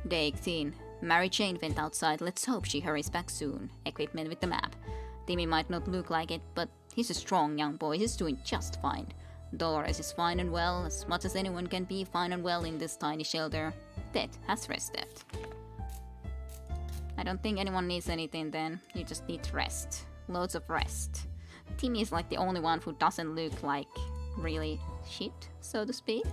Day 18. Mary Jane went outside. Let's hope she hurries back soon. Equipment with the map. Timmy might not look like it, but he's a strong young boy. He's doing just fine. Dolores is fine and well, as much as anyone can be fine and well in this tiny shelter. Dead has rested. I don't think anyone needs anything then. You just need rest. Loads of rest. Timmy is like the only one who doesn't look like really shit, so to speak.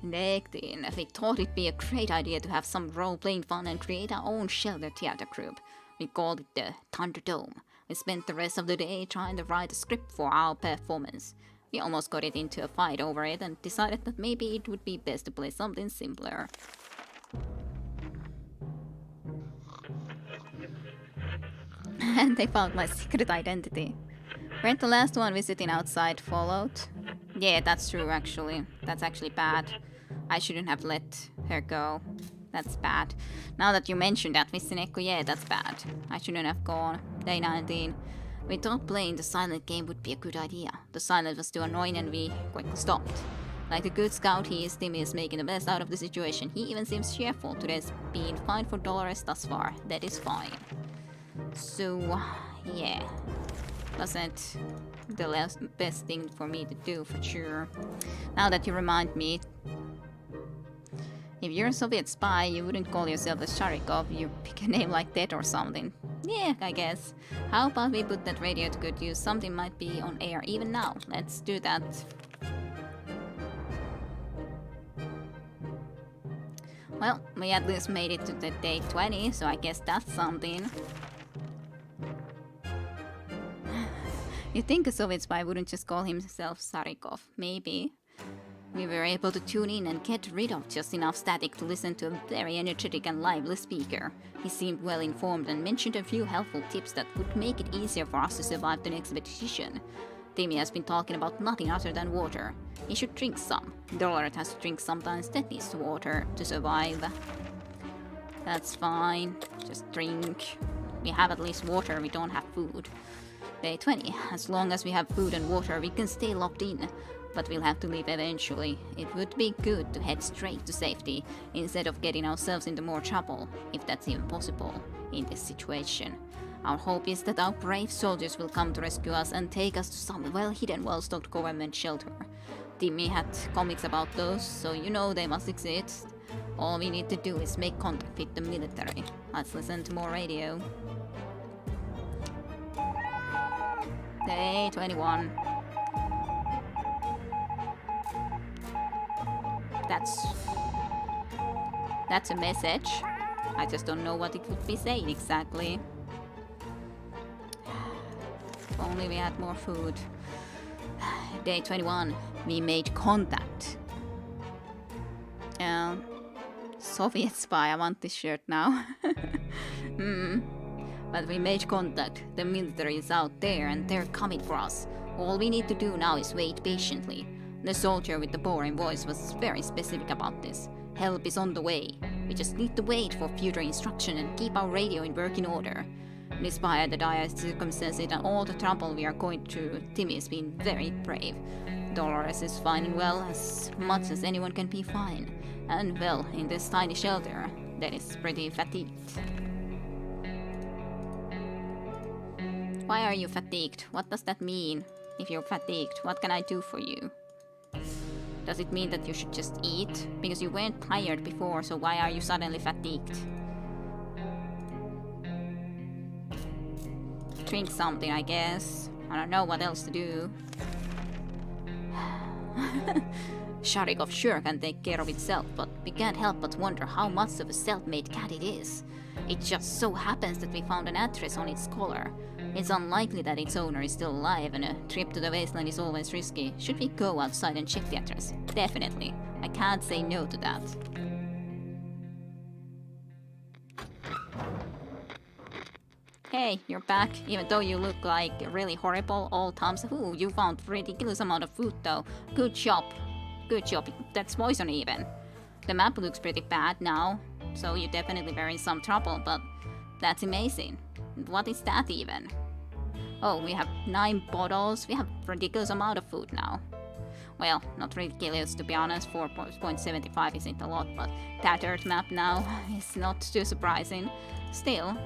Nectin, we thought it'd be a great idea to have some role-playing fun and create our own shelter theater group. We called it the Thunderdome. We spent the rest of the day trying to write a script for our performance. We almost got it into a fight over it and decided that maybe it would be best to play something simpler. And they found my secret identity. Weren't the last one visiting outside Fallout? Yeah, that's true actually. That's actually bad. I shouldn't have let her go. That's bad. Now that you mentioned that, Sinekko, yeah, that's bad. I shouldn't have gone. Day 19. We thought playing the silent game would be a good idea. The silent was too annoying and we quickly stopped. Like the good scout he is, Timmy is making the best out of the situation. He even seems cheerful. Today's been fine for Dolores thus far. That is fine. So, yeah. Wasn't the best thing for me to do, for sure. Now that you remind me, if you're a Soviet spy, you wouldn't call yourself a Sharikov, you pick a name like that or something. Yeah, I guess. How about we put that radio to good use? Something might be on air even now. Let's do that. Well, we at least made it to the day 20, so I guess that's something. You'd think a Soviet spy wouldn't just call himself Sarikov. Maybe. We were able to tune in and get rid of just enough static to listen to a very energetic and lively speaker. He seemed well informed and mentioned a few helpful tips that would make it easier for us to survive the next expedition. Timmy has been talking about nothing other than water. He should drink some. Dolores has to drink sometimes, that needs water to survive. That's fine. Just drink. We have at least water, we don't have food. Day 20. As long as we have food and water, we can stay locked in. But we'll have to leave eventually. It would be good to head straight to safety, instead of getting ourselves into more trouble, if that's even possible, in this situation. Our hope is that our brave soldiers will come to rescue us and take us to some well-hidden, well-stocked government shelter. Timmy had comics about those, so you know they must exist. All we need to do is make contact with the military. Let's listen to more radio. Day 21. That's a message. I just don't know what it would be saying exactly. If only we had more food. Day 21. We made contact. Soviet spy, I want this shirt now. But we made contact. The military is out there and they're coming for us. All we need to do now is wait patiently. The soldier with the boring voice was very specific about this. Help is on the way. We just need to wait for future instruction and keep our radio in working order. Despite the dire circumstances and all the trouble we are going through, Timmy has been very brave. Dolores is fine well, as much as anyone can be fine. And well, in this tiny shelter, that is pretty fatigued. Why are you fatigued? What does that mean? If you're fatigued, what can I do for you? Does it mean that you should just eat? Because you weren't tired before, so why are you suddenly fatigued? Drink something, I guess. I don't know what else to do. Sharikov sure can take care of itself, but we can't help but wonder how much of a self-made cat it is. It just so happens that we found an address on its collar. It's unlikely that its owner is still alive, and a trip to the wasteland is always risky. Should we go outside and check the address? Definitely. I can't say no to that. Hey, you're back, even though you look like really horrible old Tom's. Ooh, you found a ridiculous amount of food though. Good job. Good job. That's poison even. The map looks pretty bad now, so you definitely were in some trouble, but that's amazing. What is that even? Oh, we have 9 bottles. We have a ridiculous amount of food now. Well, not ridiculous to be honest, 4.75 isn't a lot, but tattered map now is not too surprising. Still,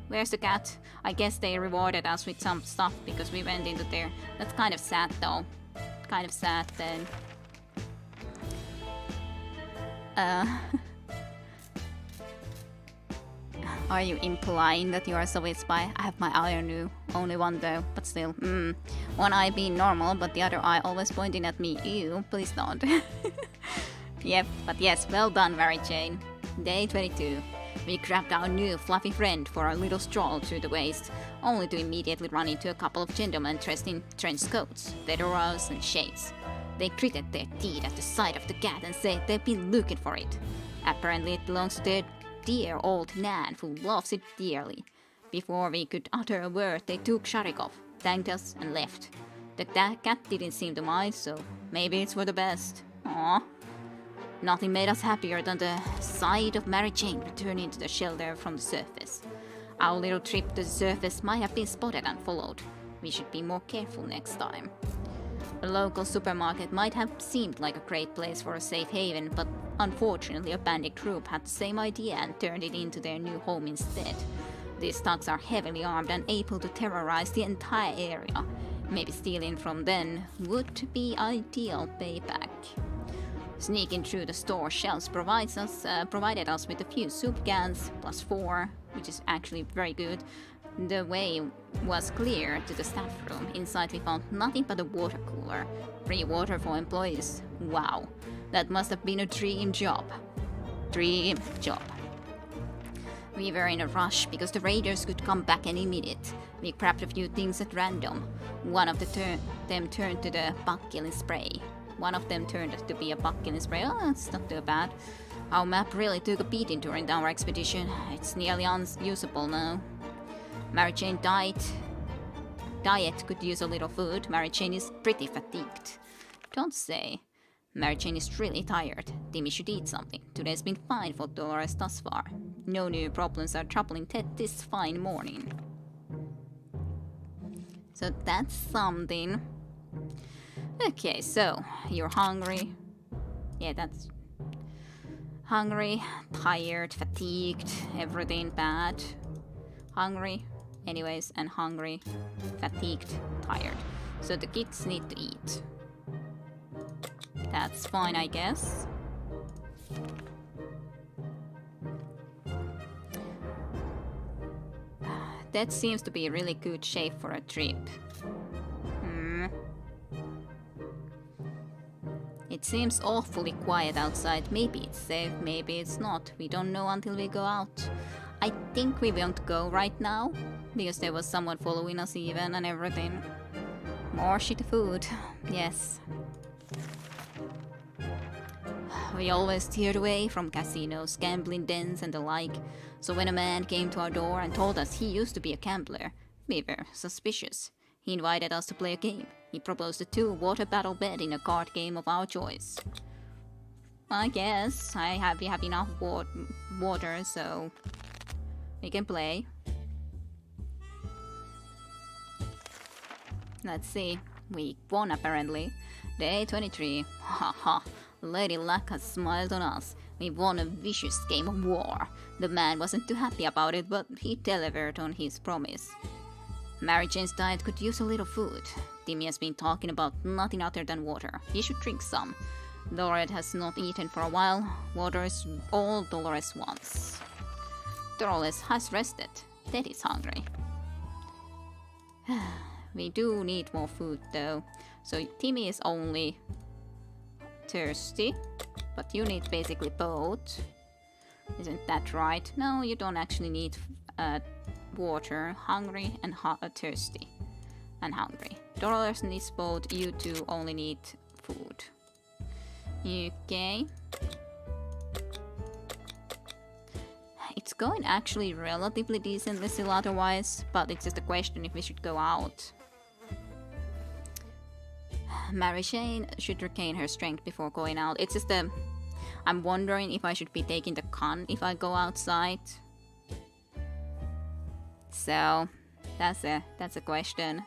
where's the cat? I guess they rewarded us with some stuff because we went into there. That's kind of sad though. Kind of sad then. Are you implying that you are a Soviet spy? I have my eye on you. Only one though, but still. One eye being normal, but the other eye always pointing at me. Ew, please don't. Yep, but yes, well done, Mary Jane. Day 22. We grabbed our new fluffy friend for a little stroll through the waste, only to immediately run into a couple of gentlemen dressed in trench coats, fedoras and shades. They gritted their teeth at the sight of the cat and said they've been looking for it. Apparently it belongs to their dear old Nan, who loves it dearly. Before we could utter a word, they took Sharikov, thanked us, and left. The cat didn't seem to mind, so maybe it's for the best. Aww. Nothing made us happier than the sight of Mary Jane returning to the shelter from the surface. Our little trip to the surface might have been spotted and followed. We should be more careful next time. A local supermarket might have seemed like a great place for a safe haven, but unfortunately a bandit group had the same idea and turned it into their new home instead. These thugs are heavily armed and able to terrorize the entire area. Maybe stealing from them would be ideal payback. Sneaking through the store shelves provided us with a few soup cans, +4, which is actually very good. The way was clear to the staff room. Inside we found nothing but a water cooler. Free water for employees. Wow, that must have been a dream job. Dream job. We were in a rush because the raiders could come back any minute. We grabbed a few things at random. One of them turned to the bug killing spray. One of them turned out to be a bug killing spray. Oh, that's not too bad. Our map really took a beating during our expedition. It's nearly unusable now. Mary Jane diet could use a little food. Mary Jane is pretty fatigued. Don't say. Mary Jane is really tired. Timmy should eat something. Today's been fine for Dolores thus far. No new problems are troubling Ted this fine morning. So that's something. Okay, so you're hungry. Yeah, that's hungry, tired, fatigued, everything bad. Hungry, anyways, and hungry, fatigued, tired. So the kids need to eat. That's fine, I guess. That seems to be really good shape for a trip. It seems awfully quiet outside. Maybe it's safe, maybe it's not. We don't know until we go out. I think we won't go right now, because there was someone following us even and everything. More shitty food, yes. We always steered away from casinos, gambling dens and the like, so when a man came to our door and told us he used to be a gambler, we were suspicious. He invited us to play a game. He proposed a 2-water battle bed in a card game of our choice. I guess we have enough water, so we can play. Let's see. We won apparently. Day 23. Haha. Lady Luck has smiled on us. We won a vicious game of war. The man wasn't too happy about it, but he delivered on his promise. Mary Jane's diet could use a little food. Timmy has been talking about nothing other than water. He should drink some. Dolores has not eaten for a while. Water is all Dolores wants. Dolores has rested. Ted is hungry. We do need more food though. So Timmy is only thirsty, but you need basically both. Isn't that right? No, you don't actually need water. Hungry and thirsty. And hungry. Dolores needs both. You two only need food. Okay. It's going actually relatively decently still otherwise, but it's just a question if we should go out. Mary Jane should regain her strength before going out. It's just I'm wondering if I should be taking the con if I go outside. So that's a question.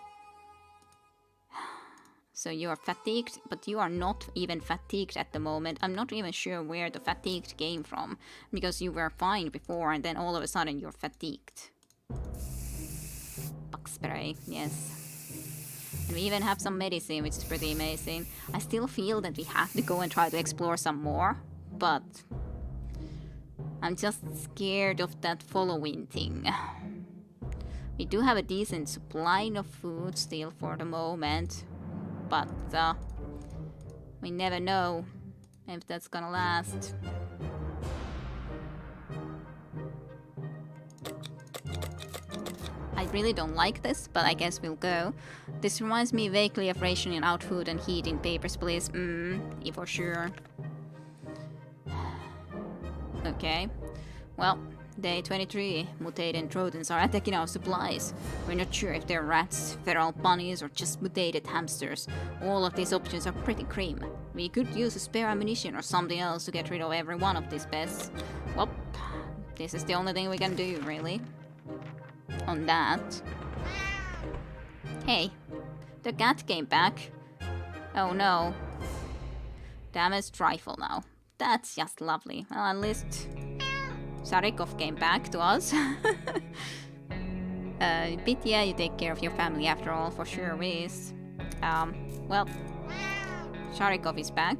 So you are fatigued, but you are not even fatigued at the moment. I'm not even sure where the fatigued came from, because you were fine before and then all of a sudden you're fatigued. Bug spray, yes. And we even have some medicine, which is pretty amazing. I still feel that we have to go and try to explore some more, but I'm just scared of that following thing. We do have a decent supply of food still for the moment, but we never know if that's gonna last. I really don't like this, but I guess we'll go. This reminds me vaguely of rationing out food and heat in Papers, Please. For sure. Okay. Well, day 23. Mutated rodents are attacking our supplies. We're not sure if they're rats, feral bunnies, or just mutated hamsters. All of these options are pretty grim. We could use a spare ammunition or something else to get rid of every one of these pests. Well, this is the only thing we can do, really. On that. Hey, the cat came back. Oh no. Damaged rifle now. That's just lovely. Well, at least Sarikov came back to us. But yeah, you take care of your family after all, for sure, Reese. Well, Sharikov is back.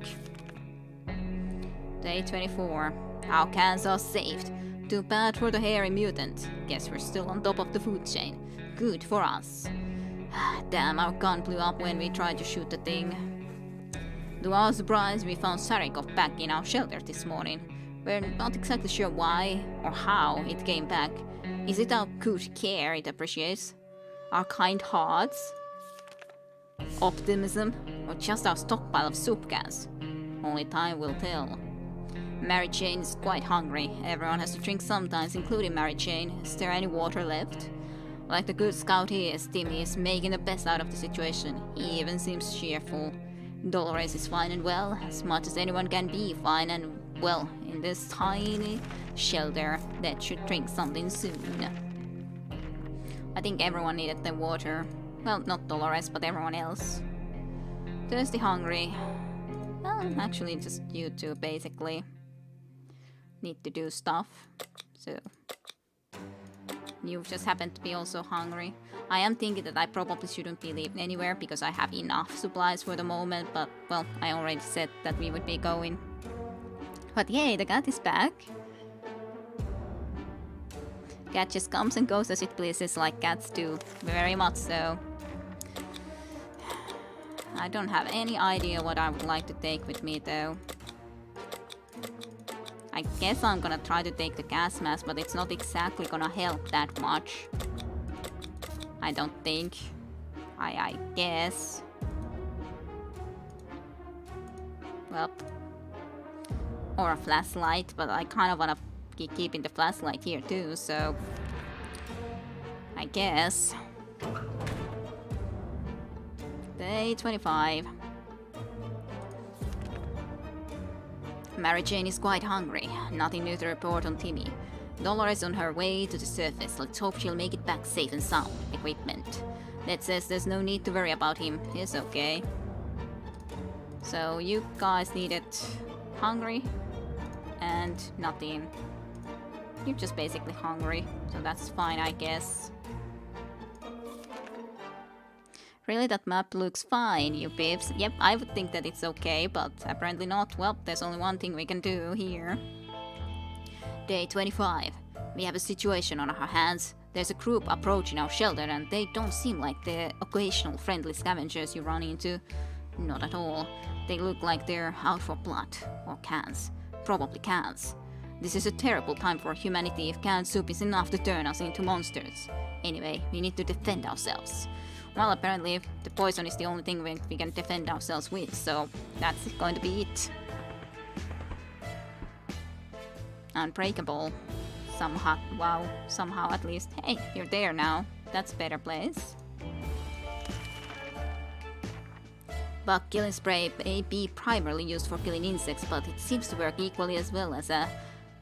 Day 24. Our cans are saved. Too bad for the hairy mutant. Guess we're still on top of the food chain. Good for us. Damn, our gun blew up when we tried to shoot the thing. To our surprise, we found Sharikov back in our shelter this morning. We're not exactly sure why or how it came back. Is it our good care it appreciates? Our kind hearts? Optimism? Or just our stockpile of soup cans? Only time will tell. Mary Jane is quite hungry. Everyone has to drink sometimes, including Mary Jane. Is there any water left? Like the good scout he is, Timmy is making the best out of the situation. He even seems cheerful. Dolores is fine and well, as much as anyone can be fine and well in this tiny shelter that should drink something soon. I think everyone needed the water. Well, not Dolores, but everyone else. Thirsty, hungry. Well, actually just you two, basically. Need to do stuff. So you just happen to be also hungry. I am thinking that I probably shouldn't be leaving anywhere because I have enough supplies for the moment, but well, I already said that we would be going. But yay, the cat is back. Cat just comes and goes as it pleases, like cats do. Very much so. I don't have any idea what I would like to take with me though. I guess I'm gonna try to take the gas mask, but it's not exactly gonna help that much. I don't think. I guess. Well. Or a flashlight, but I kind of wanna be keeping the flashlight here too, so... I guess. Day 25. Mary Jane is quite hungry. Nothing new to report on Timmy. Dolores on her way to the surface. Let's hope she'll make it back safe and sound. Equipment. That says there's no need to worry about him. He's okay. So you guys needed hungry and nothing. You're just basically hungry, so that's fine, I guess. Really, that map looks fine, you pips. Yep, I would think that it's okay, but apparently not. Well, there's only one thing we can do here. Day 25. We have a situation on our hands. There's a group approaching our shelter and they don't seem like the occasional friendly scavengers you run into. Not at all. They look like they're out for blood. Or cans. Probably cans. This is a terrible time for humanity if canned soup is enough to turn us into monsters. Anyway, we need to defend ourselves. Well, apparently the poison is the only thing we can defend ourselves with, so that's going to be it. Unbreakable. Somehow, wow, somehow at least. Hey, you're there now. That's a better place. Bug killing spray may be primarily used for killing insects, but it seems to work equally as well as a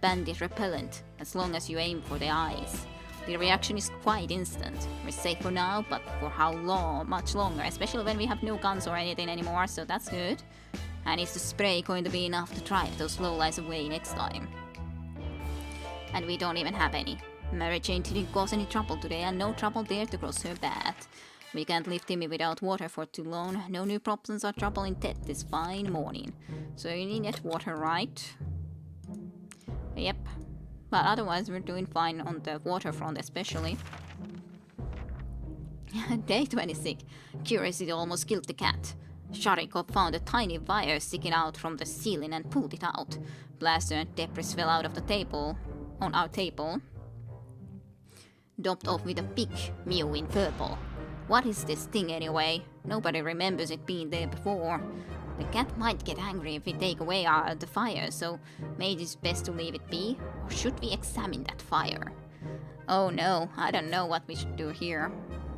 bandit repellent, as long as you aim for the eyes. The reaction is quite instant. We're safe for now, but for how long? Much longer, especially when we have no guns or anything anymore, so that's good. And is the spray going to be enough to drive those lowlights away next time? And we don't even have any. Mary Jane didn't cause any trouble today, and no trouble there to cross her path. We can't leave Timmy without water for too long. No new problems or trouble in Ted this fine morning. So you need that water, right? Yep. But otherwise we're doing fine on the waterfront especially. Day 26. Curiosity almost killed the cat. Sharikov found a tiny wire sticking out from the ceiling and pulled it out. Blaster and debris fell out of the table. On our table. Dopped off with a big mew in purple. What is this thing anyway? Nobody remembers it being there before. The cat might get angry if we take away the fire, so maybe it's best to leave it be. Or should we examine that fire? Oh no, I don't know what we should do here.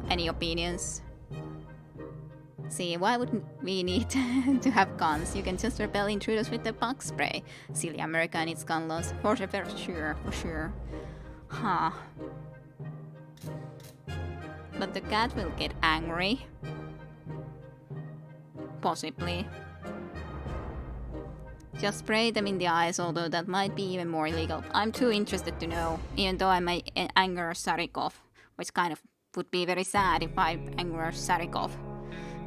Any opinions? See, why would we need to have guns? You can just repel intruders with the bug spray. Silly America and its gun laws. For sure. Huh. But the cat will get angry. Possibly. Just spray them in the eyes, although that might be even more illegal. I'm too interested to know, even though I might anger Sharikov. which kind of would be very sad if I anger Sarikov.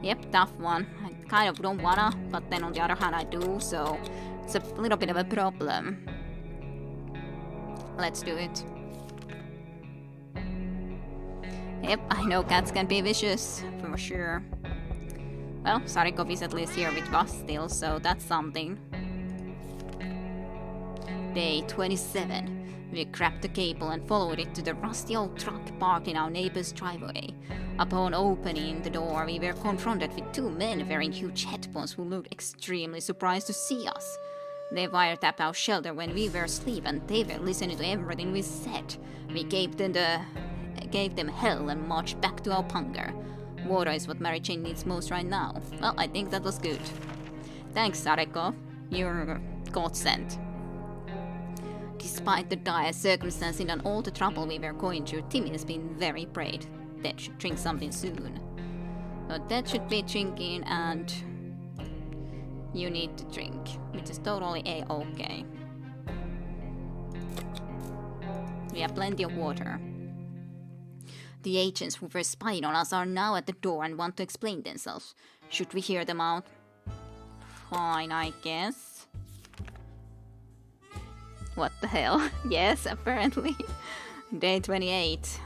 Yep, tough one. I kind of don't wanna, but then on the other hand I do, so it's a little bit of a problem. Let's do it. Yep, I know cats can be vicious, for sure. Well, Sarikov is at least here with us still, so that's something. Day 27. We grabbed the cable and followed it to the rusty old truck parked in our neighbor's driveway. Upon opening the door, we were confronted with two men wearing huge headphones who looked extremely surprised to see us. They wiretapped our shelter when we were asleep and they were listening to everything we said. We gave them hell and marched back to our bunker. Water is what Mary Jane needs most right now. Well, I think that was good. Thanks, Sarikov. You're a godsend. Despite the dire circumstances and all the trouble we were going through, Timmy has been very brave. Dad should drink something soon. So Dad should be drinking and you need to drink, which is totally a-okay. We have plenty of water. The agents who were spying on us are now at the door and want to explain themselves. Should we hear them out? Fine, I guess. What the hell? Yes, apparently. Day 28.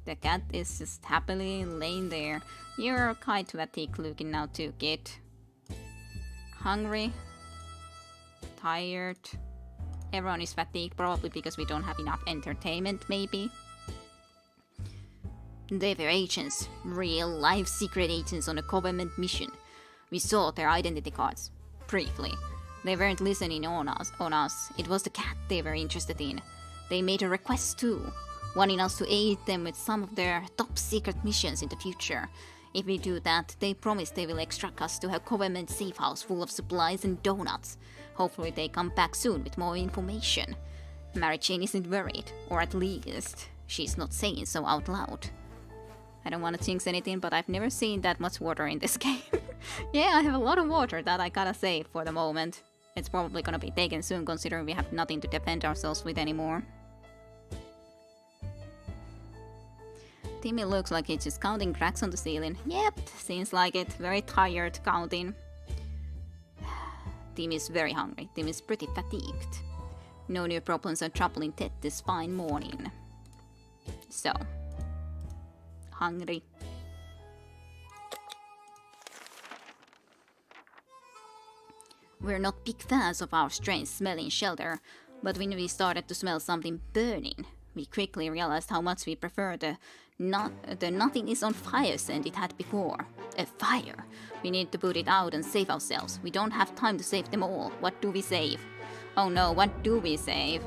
The cat is just happily laying there. You're quite fatigued looking now too, kid. Hungry? Tired? Everyone is fatigued, probably because we don't have enough entertainment, maybe. They were agents, real life secret agents on a government mission. We saw their identity cards, briefly. They weren't listening on us. It was the cat they were interested in. They made a request too, wanting us to aid them with some of their top secret missions in the future. If we do that, they promise they will extract us to a government safe house full of supplies and donuts. Hopefully they come back soon with more information. Mary Jane isn't worried, or at least she's not saying so out loud. I don't want to jinx anything, but I've never seen that much water in this game. Yeah, I have a lot of water that I gotta save for the moment. It's probably gonna be taken soon considering we have nothing to defend ourselves with anymore. Timmy looks like he's just counting cracks on the ceiling. Yep, seems like it. Very tired counting. Timmy's very hungry. Timmy's pretty fatigued. No new problems are troubling Ted this fine morning. So, hungry. We're not big fans of our strange smelling shelter, but when we started to smell something burning, we quickly realized how much we prefer the nothing is on fire scent it had before. A fire! We need to put it out and save ourselves. We don't have time to save them all. What do we save? Oh no, what do we save?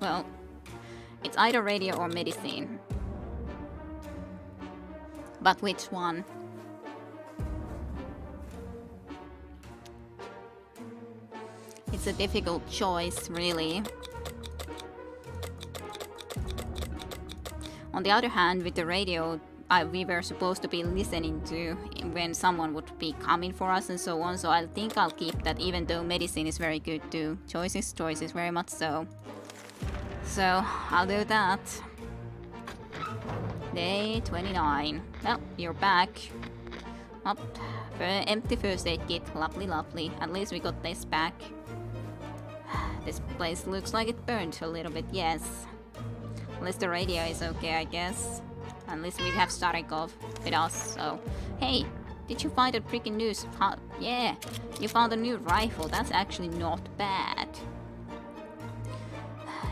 Well, it's either radio or medicine. But which one? It's a difficult choice, really. On the other hand, with the radio, we were supposed to be listening to when someone would be coming for us and so on, so I think I'll keep that, even though medicine is very good too. Choices, very much so. So, I'll do that. Day 29. Well, you're back. Up. Empty first aid kit. Lovely, lovely. At least we got this back. This place looks like it burned a little bit, yes. At least the radio is okay, I guess. At least we have Starikov with us, so... Hey, did you find a freaking news? Yeah, you found a new rifle. That's actually not bad.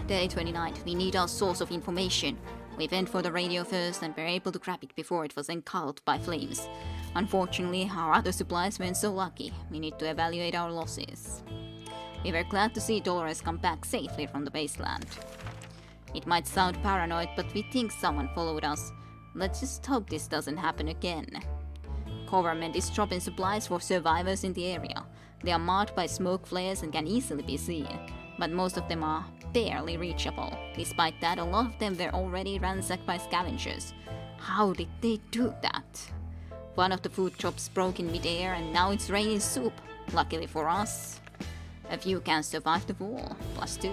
Day 29. We need our source of information. We went for the radio first and were able to grab it before it was engulfed by flames. Unfortunately, our other supplies weren't so lucky. We need to evaluate our losses. We were glad to see Dolores come back safely from the baseland. It might sound paranoid, but we think someone followed us. Let's just hope this doesn't happen again. Government is dropping supplies for survivors in the area. They are marked by smoke flares and can easily be seen, but most of them are barely reachable. Despite that, a lot of them were already ransacked by scavengers. How did they do that? One of the food shops broke in midair and now it's raining soup. Luckily for us, a few can survive the war, +2.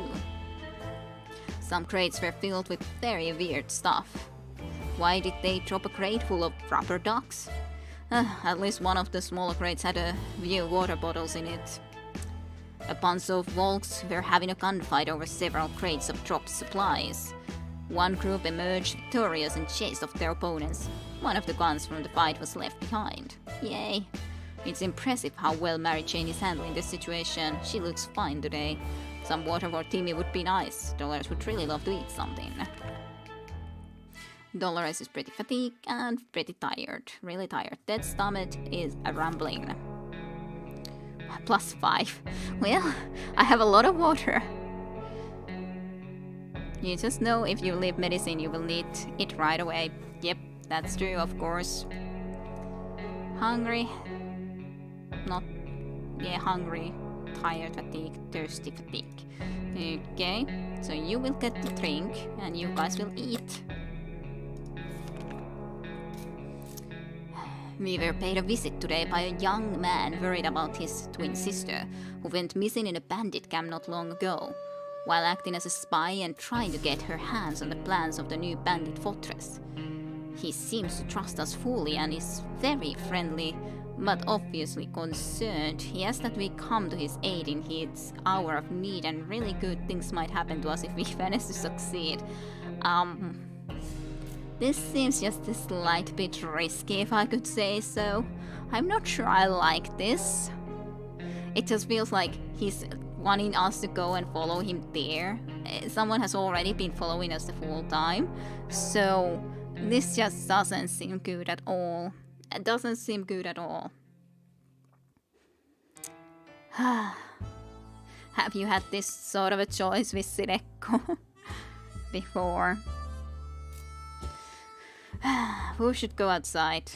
Some crates were filled with very weird stuff. Why did they drop a crate full of rubber ducks? At least one of the smaller crates had a few water bottles in it. A bunch of Volks were having a gunfight over several crates of dropped supplies. One group emerged victorious and chased off their opponents. One of the guns from the fight was left behind. Yay! It's impressive how well Mary Jane is handling this situation. She looks fine today. Some water for Timmy would be nice. Dolores would really love to eat something. Dolores is pretty fatigued and pretty tired. Really tired. Dead's stomach is rumbling. +5. Well, I have a lot of water. You just know if you leave medicine you will need it right away. Yep, that's true, of course. Hungry. Hungry. Tired, fatigue, thirsty, fatigue. Okay, so you will get the drink and you guys will eat. We were paid a visit today by a young man worried about his twin sister, who went missing in a bandit camp not long ago, while acting as a spy and trying to get her hands on the plans of the new bandit fortress. He seems to trust us fully and is very friendly, but obviously concerned. He asks that we come to his aid in his hour of need, and really good things might happen to us if we manage to succeed. This seems just a slight bit risky, if I could say so. I'm not sure I like this. It just feels like he's wanting us to go and follow him there. Someone has already been following us the full time. So this just doesn't seem good at all. It doesn't seem good at all. Have you had this sort of a choice with Sireko before? Who should go outside?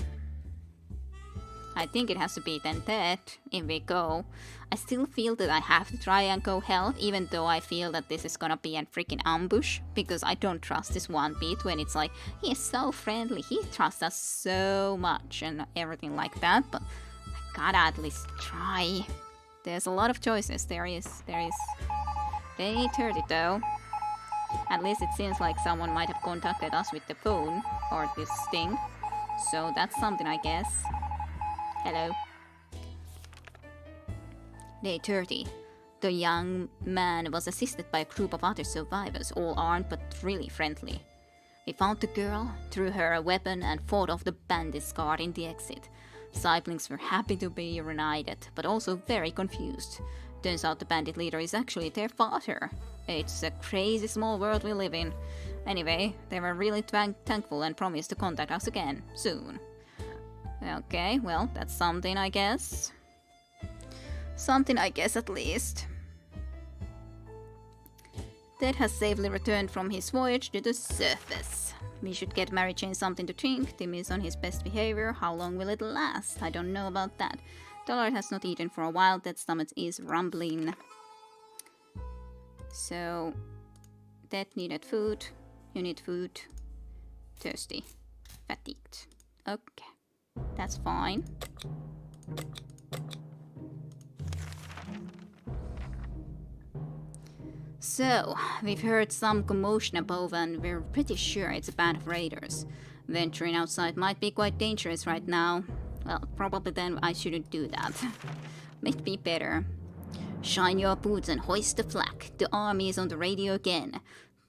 I think it has to be then Ted, if we go. I still feel that I have to try and go help, even though I feel that this is gonna be a freaking ambush, because I don't trust this one bit when it's like, he is so friendly, he trusts us so much and everything like that, but I gotta at least try. There's a lot of choices, there is. They need 30 though. At least it seems like someone might have contacted us with the phone, or this thing. So that's something, I guess. Hello. Day 30. The young man was assisted by a group of other survivors, all armed but really friendly. We found the girl, threw her a weapon, and fought off the bandits guarding the exit. Siblings were happy to be reunited, but also very confused. Turns out the bandit leader is actually their father. It's a crazy small world we live in. Anyway, they were really thankful and promised to contact us again, soon. Okay, well, that's something, I guess. Something, I guess, at least. Ted has safely returned from his voyage to the surface. We should get Mary Jane something to drink. Tim is on his best behavior. How long will it last? I don't know about that. Dolores has not eaten for a while. Ted's stomach is rumbling. So, Ted needed food. You need food. Thirsty. Fatigued. Okay. That's fine. So, we've heard some commotion above and we're pretty sure it's a band of raiders. Venturing outside might be quite dangerous right now. Well, probably then I shouldn't do that. Might be better. Shine your boots and hoist the flag. The army is on the radio again.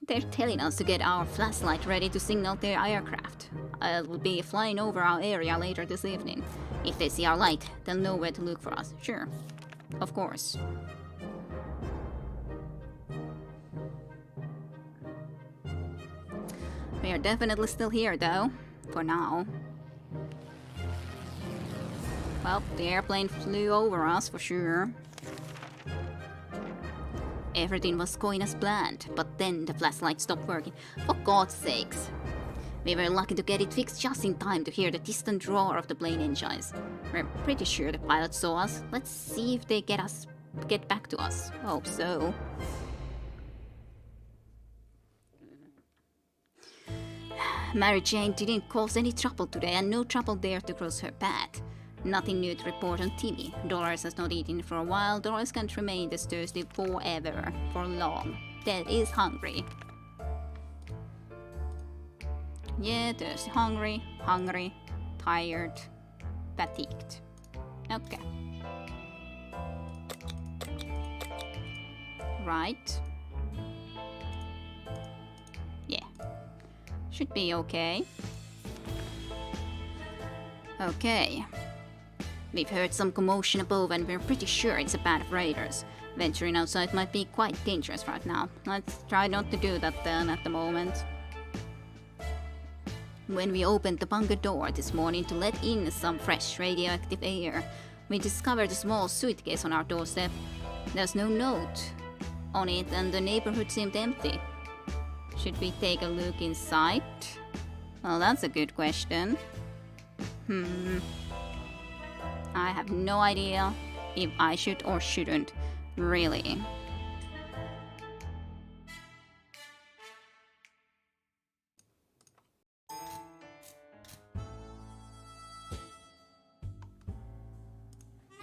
They're telling us to get our flashlight ready to signal their aircraft. I'll be flying over our area later this evening. If they see our light, they'll know where to look for us. Sure. Of course. We are definitely still here, though. For now. Well, the airplane flew over us for sure. Everything was going as planned, but then the flashlight stopped working. For God's sakes. We were lucky to get it fixed just in time to hear the distant roar of the plane engines. We're pretty sure the pilot saw us. Let's see if they get back to us. Hope so. Mary Jane didn't cause any trouble today, and no trouble dared to cross her path. Nothing new to report on Timmy. Dolores has not eaten for a while. Dolores can't remain this thirsty forever. For long. Ted is hungry. Yeah, thirsty, hungry, tired, fatigued. Okay. Right. Yeah. Should be okay. Okay. We've heard some commotion above and we're pretty sure it's a band of raiders. Venturing outside might be quite dangerous right now. Let's try not to do that then at the moment. When we opened the bunker door this morning to let in some fresh radioactive air, we discovered a small suitcase on our doorstep. There's no note on it and the neighborhood seemed empty. Should we take a look inside? Well, that's a good question. I have no idea if I should or shouldn't, really.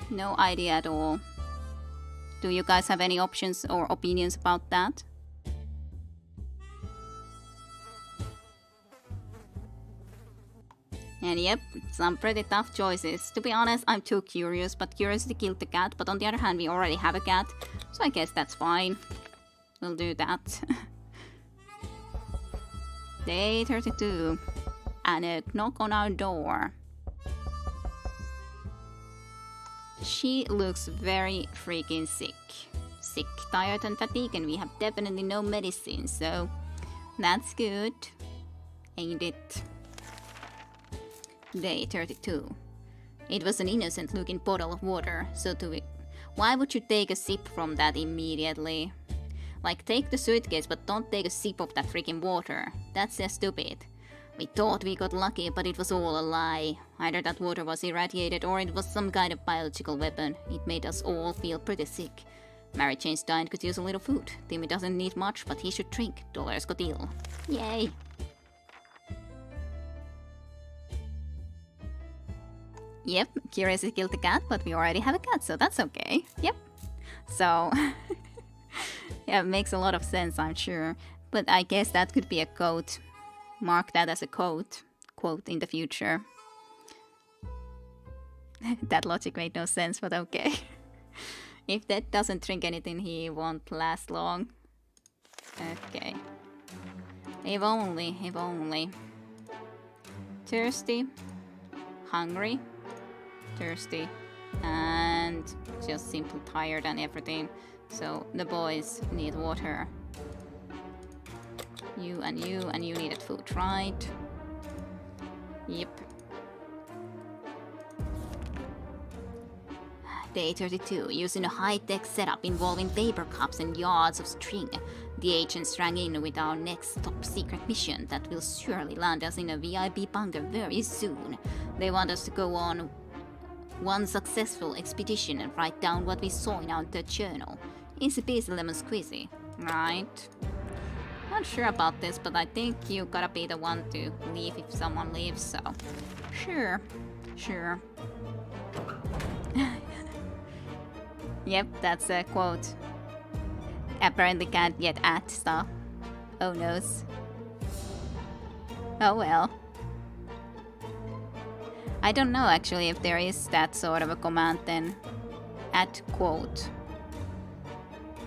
No idea at all. Do you guys have any options or opinions about that? And yep, some pretty tough choices. To be honest, I'm too curious, but curiosity killed the cat. But on the other hand, we already have a cat, so I guess that's fine. We'll do that. Day 32. And a knock on our door. She looks very freaking sick. Sick, tired, and fatigued, and we have definitely no medicine, so that's good. Ain't it? Day 32. It was an innocent looking bottle of water, so why would you take a sip from that immediately? Like, take the suitcase, but don't take a sip of that freaking water. That's just stupid. We thought we got lucky, but it was all a lie. Either that water was irradiated or it was some kind of biological weapon. It made us all feel pretty sick. Mary Jane's diet could use a little food. Timmy doesn't need much, but he should drink. Dolores got ill. Yay! Yep, curiosity killed the cat, but we already have a cat, so that's okay. Yep. So, yeah, it makes a lot of sense, I'm sure. But I guess that could be a quote. Mark that as a quote in the future. That logic made no sense, but okay. If that doesn't drink anything, he won't last long. Okay. If only. Thirsty. Hungry. Thirsty. And just simply tired and everything. So the boys need water. You and you needed food, right? Yep. Day 32. Using a high-tech setup involving paper cups and yards of string, the agents rang in with our next top-secret mission that will surely land us in a VIP bunker very soon. They want us to go on one successful expedition and write down what we saw in our third journal. Easy peasy lemon squeezy, right? Not sure about this, but I think you gotta be the one to leave if someone leaves, so... Sure. Yep, that's a quote. Apparently can't get at stuff. Oh noes. Oh well. I don't know actually if there is that sort of a command then. At quote.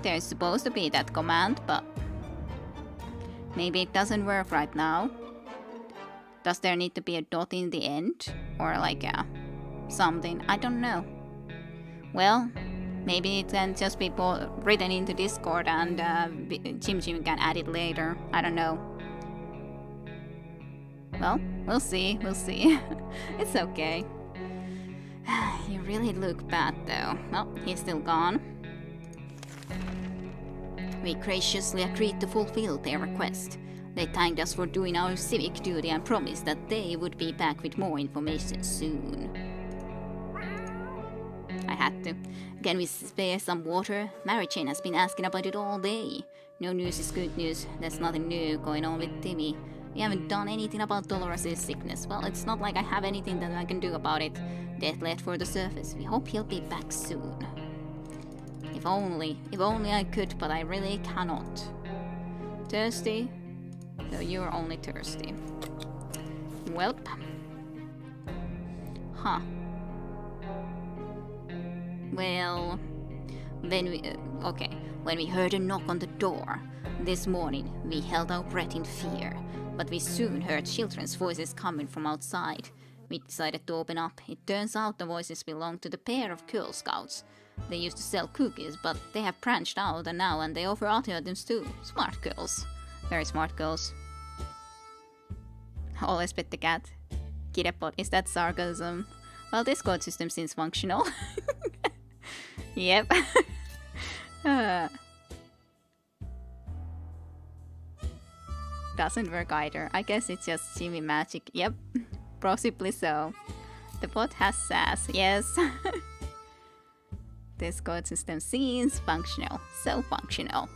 There's supposed to be that command, but... maybe it doesn't work right now. Does there need to be a dot in the end? Or like a... something? I don't know. Well, maybe it can just be written into Discord and Jim can add it later. I don't know. Well, we'll see. It's okay. You really look bad though. Well, he's still gone. We graciously agreed to fulfill their request. They thanked us for doing our civic duty and promised that they would be back with more information soon. I had to. Can we spare some water? Mary Jane has been asking about it all day. No news is good news. There's nothing new going on with Timmy. We haven't done anything about Dolores' sickness. Well, it's not like I have anything that I can do about it. Death led for the surface. We hope he'll be back soon. If only I could, but I really cannot. Thirsty? No, you're only thirsty. Welp. Huh. Well, when we heard a knock on the door this morning, we held our breath in fear, but we soon heard children's voices coming from outside. We decided to open up. It turns out the voices belong to the pair of Girl Scouts. They used to sell cookies, but they have branched out and they offer other items too. Smart girls. Very smart girls. Always pet the cat. Kirepot, is that sarcasm? Well, this code system seems functional. Yep. Doesn't work either. I guess it's just Jimmy magic. Yep. Possibly so. The bot has sass. Yes. This code system seems functional. So functional.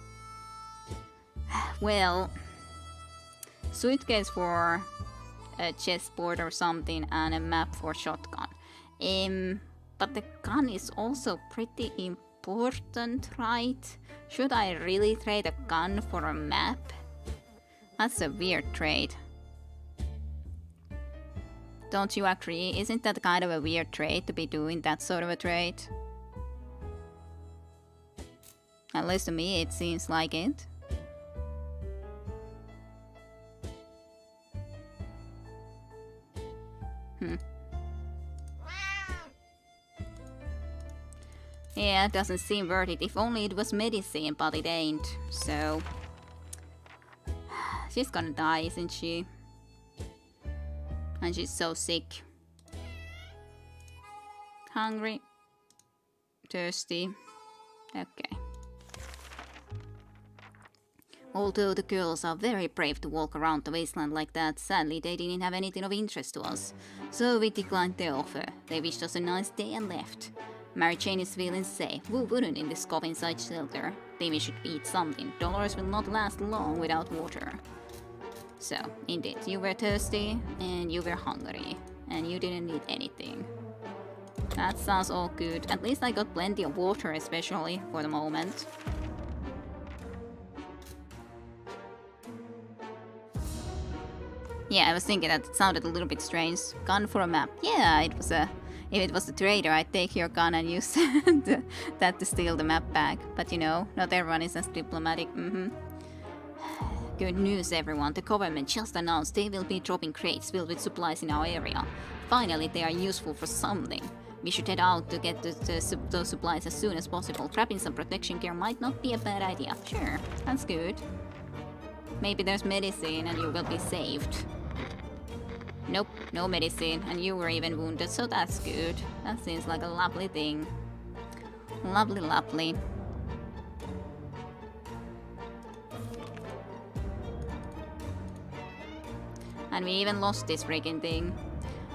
Well, suitcase for a chessboard or something and a map for shotgun. But the gun is also pretty important, right? Should I really trade a gun for a map? That's a weird trade. Don't you agree? Isn't that kind of a weird trade to be doing that sort of a trade? At least to me it seems like it. Yeah, it doesn't seem worth it. If only it was medicine, but it ain't. So... she's gonna die, isn't she? And she's so sick. Hungry. Thirsty. Okay. Although the girls are very brave to walk around the wasteland like that, sadly they didn't have anything of interest to us. So we declined their offer. They wished us a nice day and left. Mary Jane is feeling safe. Who wouldn't in this coffin-sized shelter? Then we should eat something. Dolores will not last long without water. So, indeed, you were thirsty and you were hungry. And you didn't need anything. That sounds all good. At least I got plenty of water, especially for the moment. Yeah, I was thinking that it sounded a little bit strange. Gun for a map. Yeah, it was a... If it was the trader, I'd take your gun and use that to steal the map back. But you know, not everyone is as diplomatic. Good news, everyone. The government just announced they will be dropping crates filled with supplies in our area. Finally, they are useful for something. We should head out to get those supplies as soon as possible. Grabbing some protection gear might not be a bad idea. Sure, that's good. Maybe there's medicine and you will be saved. Nope, no medicine, and you were even wounded, so that's good. That seems like a lovely thing. Lovely, lovely. And we even lost this freaking thing.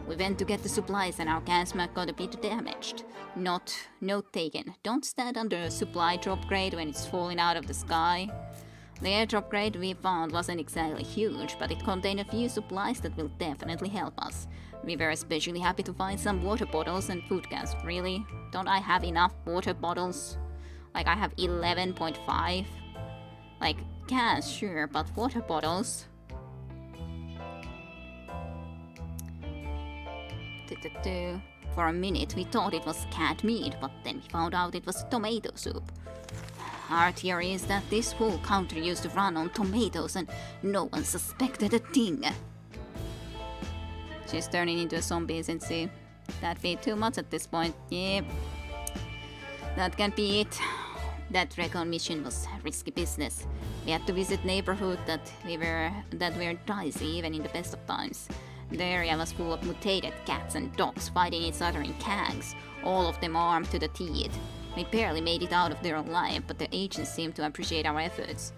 We went to get the supplies and our gas mask got a bit damaged. Note taken. Don't stand under a supply drop crate when it's falling out of the sky. The airdrop crate we found wasn't exactly huge, but it contained a few supplies that will definitely help us. We were especially happy to find some water bottles and food cans. Really? Don't I have enough water bottles? Like, I have 11.5? Like, cans, sure, but water bottles? For a minute we thought it was cat meat, but then we found out it was tomato soup. Our theory is that this whole country used to run on tomatoes and no one suspected a thing. She's turning into a zombie, isn't she? That'd be too much at this point. Yep. That can be it. That recon mission was risky business. We had to visit neighborhood that were dicey even in the best of times. The area was full of mutated cats and dogs fighting each other in gangs, all of them armed to the teeth. We barely made it out of there alive, but the agents seemed to appreciate our efforts.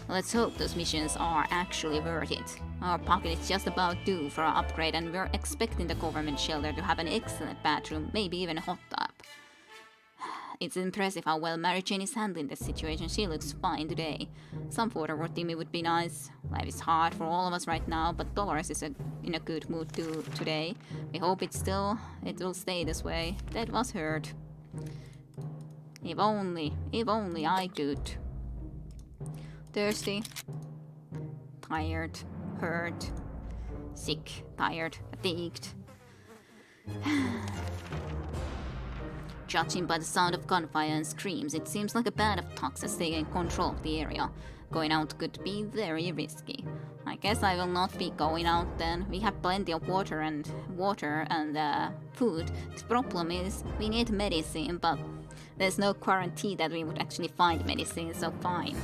Let's hope those missions are actually worth it. Our pocket is just about due for our upgrade and we're expecting the government shelter to have an excellent bathroom, maybe even a hot tub. It's impressive how well Mary Jane is handling the situation. She looks fine today. Some photo for Timmy would be nice. Life is hard for all of us right now, but Dolores is in a good mood too today. We hope it will stay this way. That was hurt. If only I could. Thirsty, tired, hurt, sick, tired, fatigued. Judging by the sound of gunfire and screams, it seems like a band of thugs has taken control of the area. Going out could be very risky. I guess I will not be going out then. We have plenty of water and food. The problem is we need medicine, but there's no guarantee that we would actually find medicine, so fine.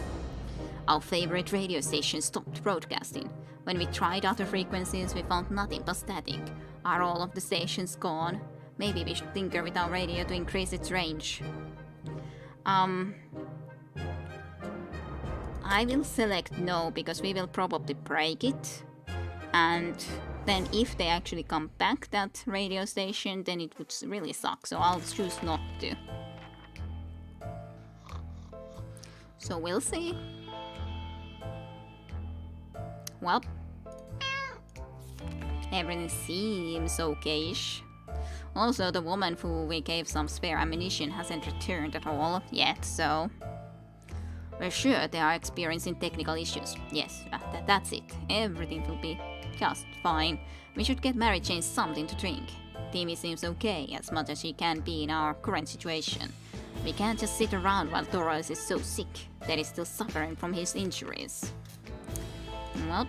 Our favorite radio station stopped broadcasting. When we tried other frequencies, we found nothing but static. Are all of the stations gone? Maybe we should tinker with our radio to increase its range. I will select no because we will probably break it. And then if they actually come back, that radio station, then it would really suck. So I'll choose not to. So we'll see. Well, everything seems okay-ish. Also, the woman who we gave some spare ammunition hasn't returned at all yet, so we're sure they are experiencing technical issues. Yes, that's it. Everything will be just fine. We should get Mary Jane something to drink. Timmy seems okay, as much as he can be in our current situation. We can't just sit around while Doris is so sick that he's still suffering from his injuries. Well,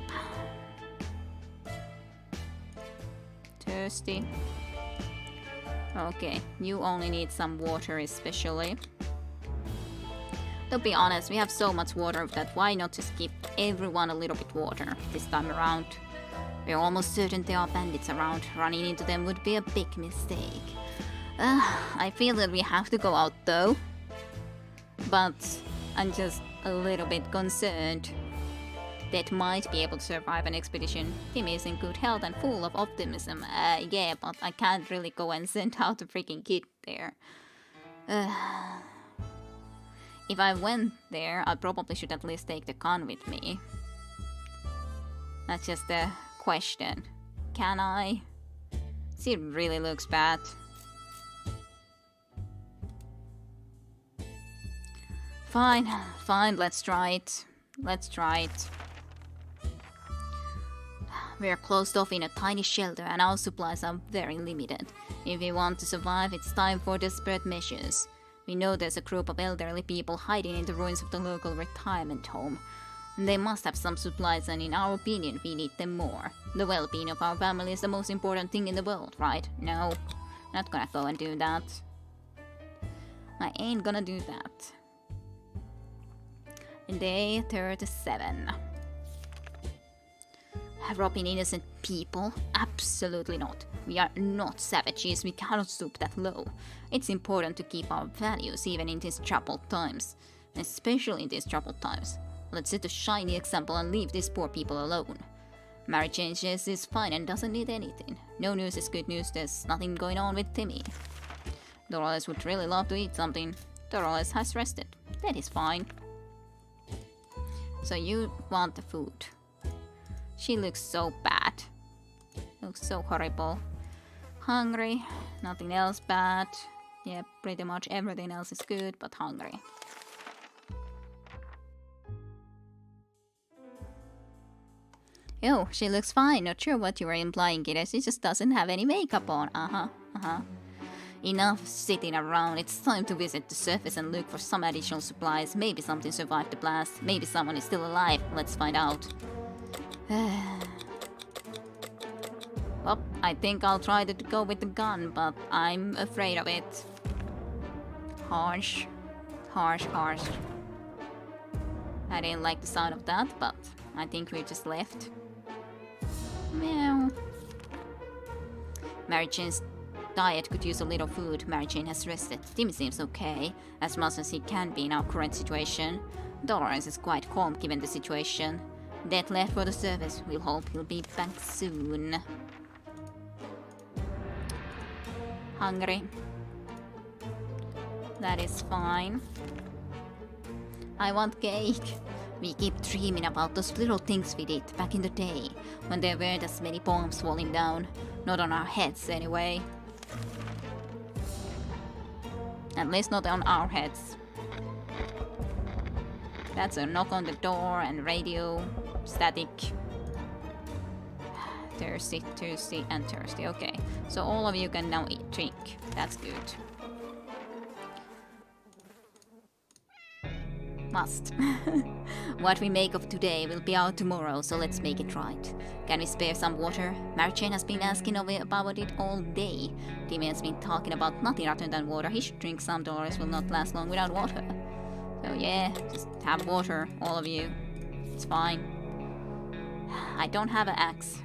thirsty. Okay, you only need some water especially. To be honest, we have so much water that why not just give everyone a little bit water this time around? We're almost certain there are bandits around. Running into them would be a big mistake. I feel that we have to go out though. But I'm just a little bit concerned. That might be able to survive an expedition. Timmy is in good health and full of optimism. Yeah, but I can't really go and send out a freaking kid there. If I went there, I probably should at least take the gun with me. That's just a question. Can I? She really looks bad. Fine, let's try it. We are closed off in a tiny shelter and our supplies are very limited. If we want to survive, it's time for desperate measures. We know there's a group of elderly people hiding in the ruins of the local retirement home. They must have some supplies and in our opinion we need them more. The well-being of our family is the most important thing in the world, right? No, not gonna go and do that. I ain't gonna do that. Day 37. Robbing innocent people? Absolutely not. We are not savages, we cannot stoop that low. It's important to keep our values even in these troubled times. Especially in these troubled times. Let's set a shiny example and leave these poor people alone. Mary Jane says is fine and doesn't need anything. No news is good news, there's nothing going on with Timmy. Dolores would really love to eat something. Dolores has rested. That is fine. So you want the food. She looks so bad. Looks so horrible. Hungry. Nothing else bad. Yeah, pretty much everything else is good, but hungry. Oh, she looks fine. Not sure what you were implying, kiddo. She just doesn't have any makeup on. Enough sitting around. It's time to visit the surface and look for some additional supplies. Maybe something survived the blast. Maybe someone is still alive. Let's find out. Well, I think I'll try to go with the gun, but I'm afraid of it. Harsh. I didn't like the sound of that, but I think we just left. Meow. Mary Jane's diet could use a little food. Mary Jane has rested. Timmy seems okay, as much as he can be in our current situation. Dolores is quite calm given the situation. Death left for the service. We'll hope he'll be back soon. Hungry. That is fine. I want cake. We keep dreaming about those little things we did back in the day, when there weren't as many bombs falling down. Not on our heads, anyway. At least not on our heads. That's a knock on the door and radio. Static. Thirsty, thirsty, and thirsty. Okay, so all of you can now eat, drink. That's good. Must. What we make of today will be out tomorrow, so let's make it right. Can we spare some water? Mary Jane has been asking about it all day. Timmy has been talking about nothing other than water. He should drink some. Dolores will not last long without water. So yeah, just have water, all of you. It's fine. I don't have an axe.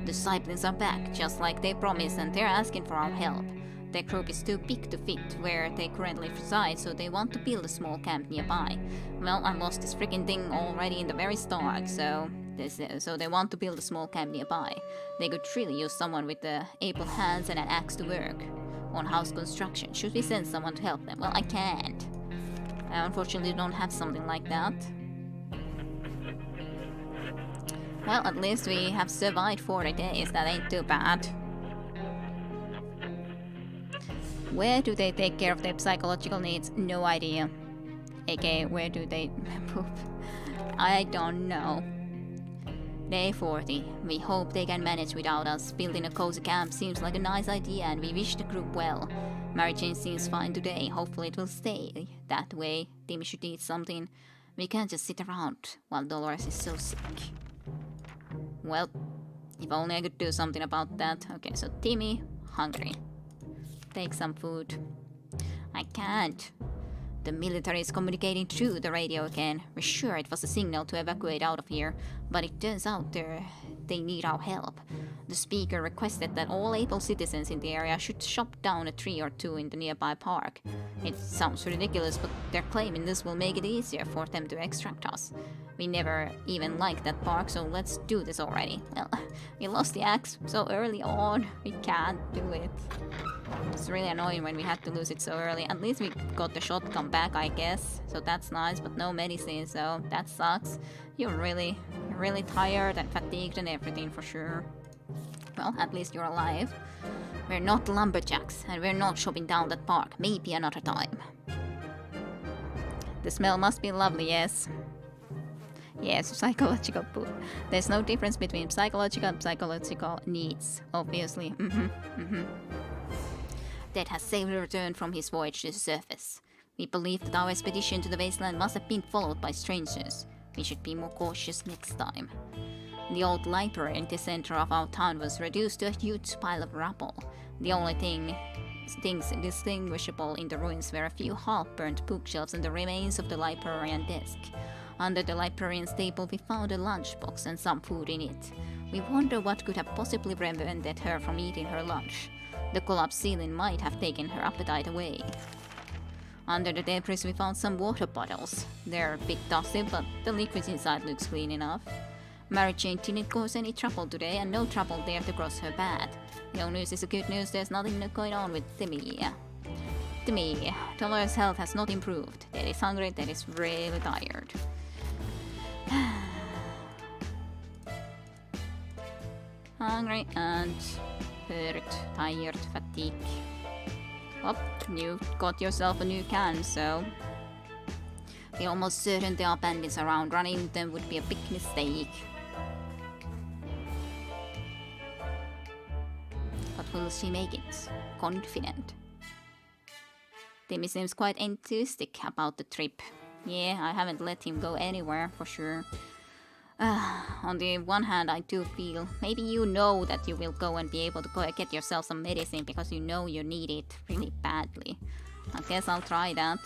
The Siblings are back, just like they promised, and they're asking for our help. Their group is too big to fit where they currently reside, so they want to build a small camp nearby. Well, I lost this freaking thing already in the very start, so they want to build a small camp nearby. They could really use someone with able hands and an axe to work on house construction. Should we send someone to help them? Well, I can't. I unfortunately don't have something like that. Well, at least we have survived 40 days. That ain't too bad. Where do they take care of their psychological needs? No idea. AKA, where do they poop? I don't know. Day 40. We hope they can manage without us. Building a cozy camp seems like a nice idea, and we wish the group well. Mary Jane seems fine today. Hopefully it will stay that way. Timmy should eat something. We can't just sit around while Dolores is so sick. Well, if only I could do something about that. Okay, so Timmy, hungry. Take some food. I can't. The military is communicating through the radio again. We're sure it was a signal to evacuate out of here, but it turns out they need our help. The speaker requested that all able citizens in the area should chop down a tree or two in the nearby park. It sounds ridiculous, but they're claiming this will make it easier for them to extract us. We never even liked that park, so let's do this already. Well, we lost the axe so early on. We can't do it. It's really annoying when we had to lose it so early. At least we got the shotgun back, I guess. So that's nice, but no medicine, so that sucks. You're really tired and fatigued and everything for sure. Well, at least you're alive. We're not lumberjacks, and we're not chopping down that park. Maybe another time. The smell must be lovely, yes. Yes, psychological poop. There's no difference between psychological and psychological needs, obviously. Ted has safely returned from his voyage to the surface. We believe that our expedition to the wasteland must have been followed by strangers. We should be more cautious next time. The old library in the center of our town was reduced to a huge pile of rubble. The only things distinguishable in the ruins were a few half-burnt bookshelves and the remains of the librarian desk. Under the librarian's table we found a lunchbox and some food in it. We wonder what could have possibly prevented her from eating her lunch. The collapsed ceiling might have taken her appetite away. Under the debris we found some water bottles. They're a bit dusty, but the liquid inside looks clean enough. Mary Jane didn't cause any trouble today, and no trouble there to cross her path. No news is good news, there's nothing going on with Timmy. Dolores' health has not improved. Dad is hungry, Dad is really tired. Hungry and hurt, tired, fatigue. Well, you got yourself a new can, so... We're almost certain there are bandits around. Running them would be a big mistake. But will she make it? Confident. Timmy seems quite enthusiastic about the trip. Yeah, I haven't let him go anywhere, for sure. On the one hand, I do feel maybe you know that you will go and be able to go and get yourself some medicine because you know you need it really badly. I guess I'll try that.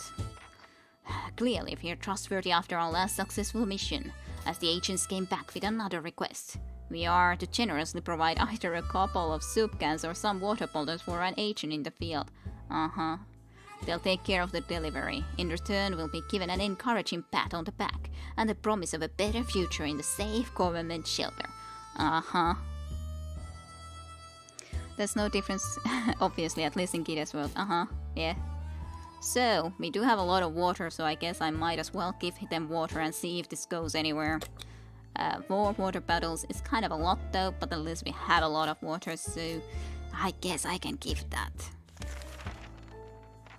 Clearly, we're trustworthy after our last successful mission, as the agents came back with another request. We are to generously provide either a couple of soup cans or some water bottles for an agent in the field. They'll take care of the delivery. In return, we'll be given an encouraging pat on the back and the promise of a better future in the safe government shelter. There's no difference, obviously, at least in Gide's world. Yeah. So, we do have a lot of water, so I guess I might as well give them water and see if this goes anywhere. 4 water bottles is kind of a lot though, but at least we have a lot of water, so I guess I can give that.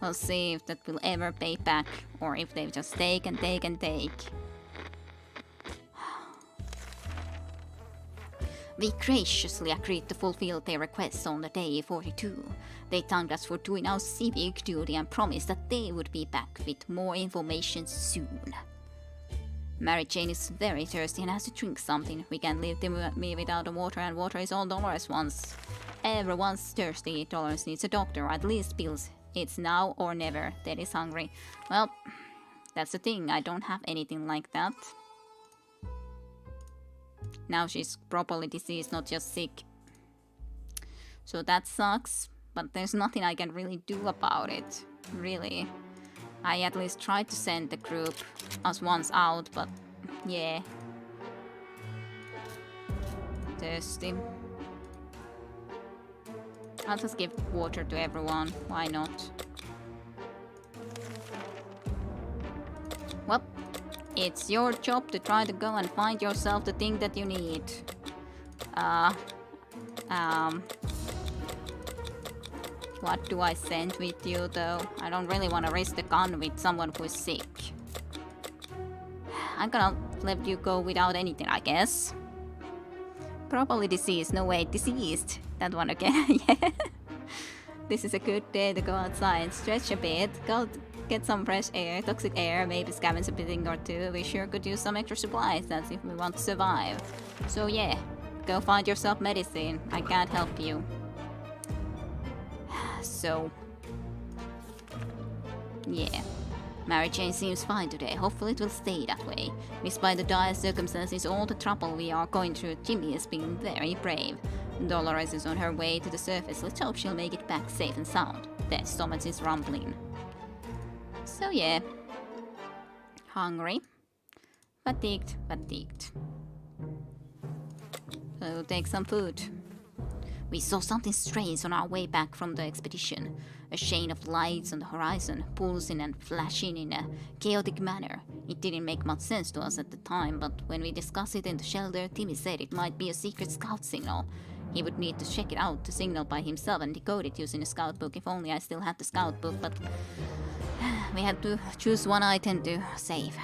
We'll see if that will ever pay back, or if they just take and take and take. We graciously agreed to fulfill their requests on the day 42. They thanked us for doing our civic duty and promised that they would be back with more information soon. Mary Jane is very thirsty and has to drink something. We can't leave me without the water, and water is all Dolores wants. Everyone's thirsty. Dolores needs a doctor, or at least pills. It's now or never. Ted is hungry. Well, that's the thing. I don't have anything like that. Now she's properly diseased, not just sick. So that sucks, but there's nothing I can really do about it. Really. I at least tried to send the group us once out, but yeah. Thirsty. I'll just give water to everyone. Why not? Well, it's your job to try to go and find yourself the thing that you need. What do I send with you though? I don't really want to risk the gun with someone who is sick. I'm gonna let you go without anything, I guess. Probably diseased. No wait, diseased. That one again. Yeah. This is a good day to go outside, stretch a bit, go get some fresh air, toxic air, maybe scavenge a thing or two. We sure could use some extra supplies, that's if we want to survive. So yeah, go find yourself medicine. I can't help you. So yeah. Mary Jane seems fine today. Hopefully it will stay that way. Despite the dire circumstances, all the trouble we are going through, Jimmy has been very brave. Dolores is on her way to the surface. Let's hope she'll make it back safe and sound. Their stomach is rumbling. So yeah. Hungry. Fatigued. So take some food. We saw something strange on our way back from the expedition. A chain of lights on the horizon, pulsing and flashing in a chaotic manner. It didn't make much sense to us at the time, but when we discussed it in the shelter, Timmy said it might be a secret scout signal. He would need to check it out to signal by himself and decode it using a scout book. If only I still had the scout book, but we had to choose one item to save.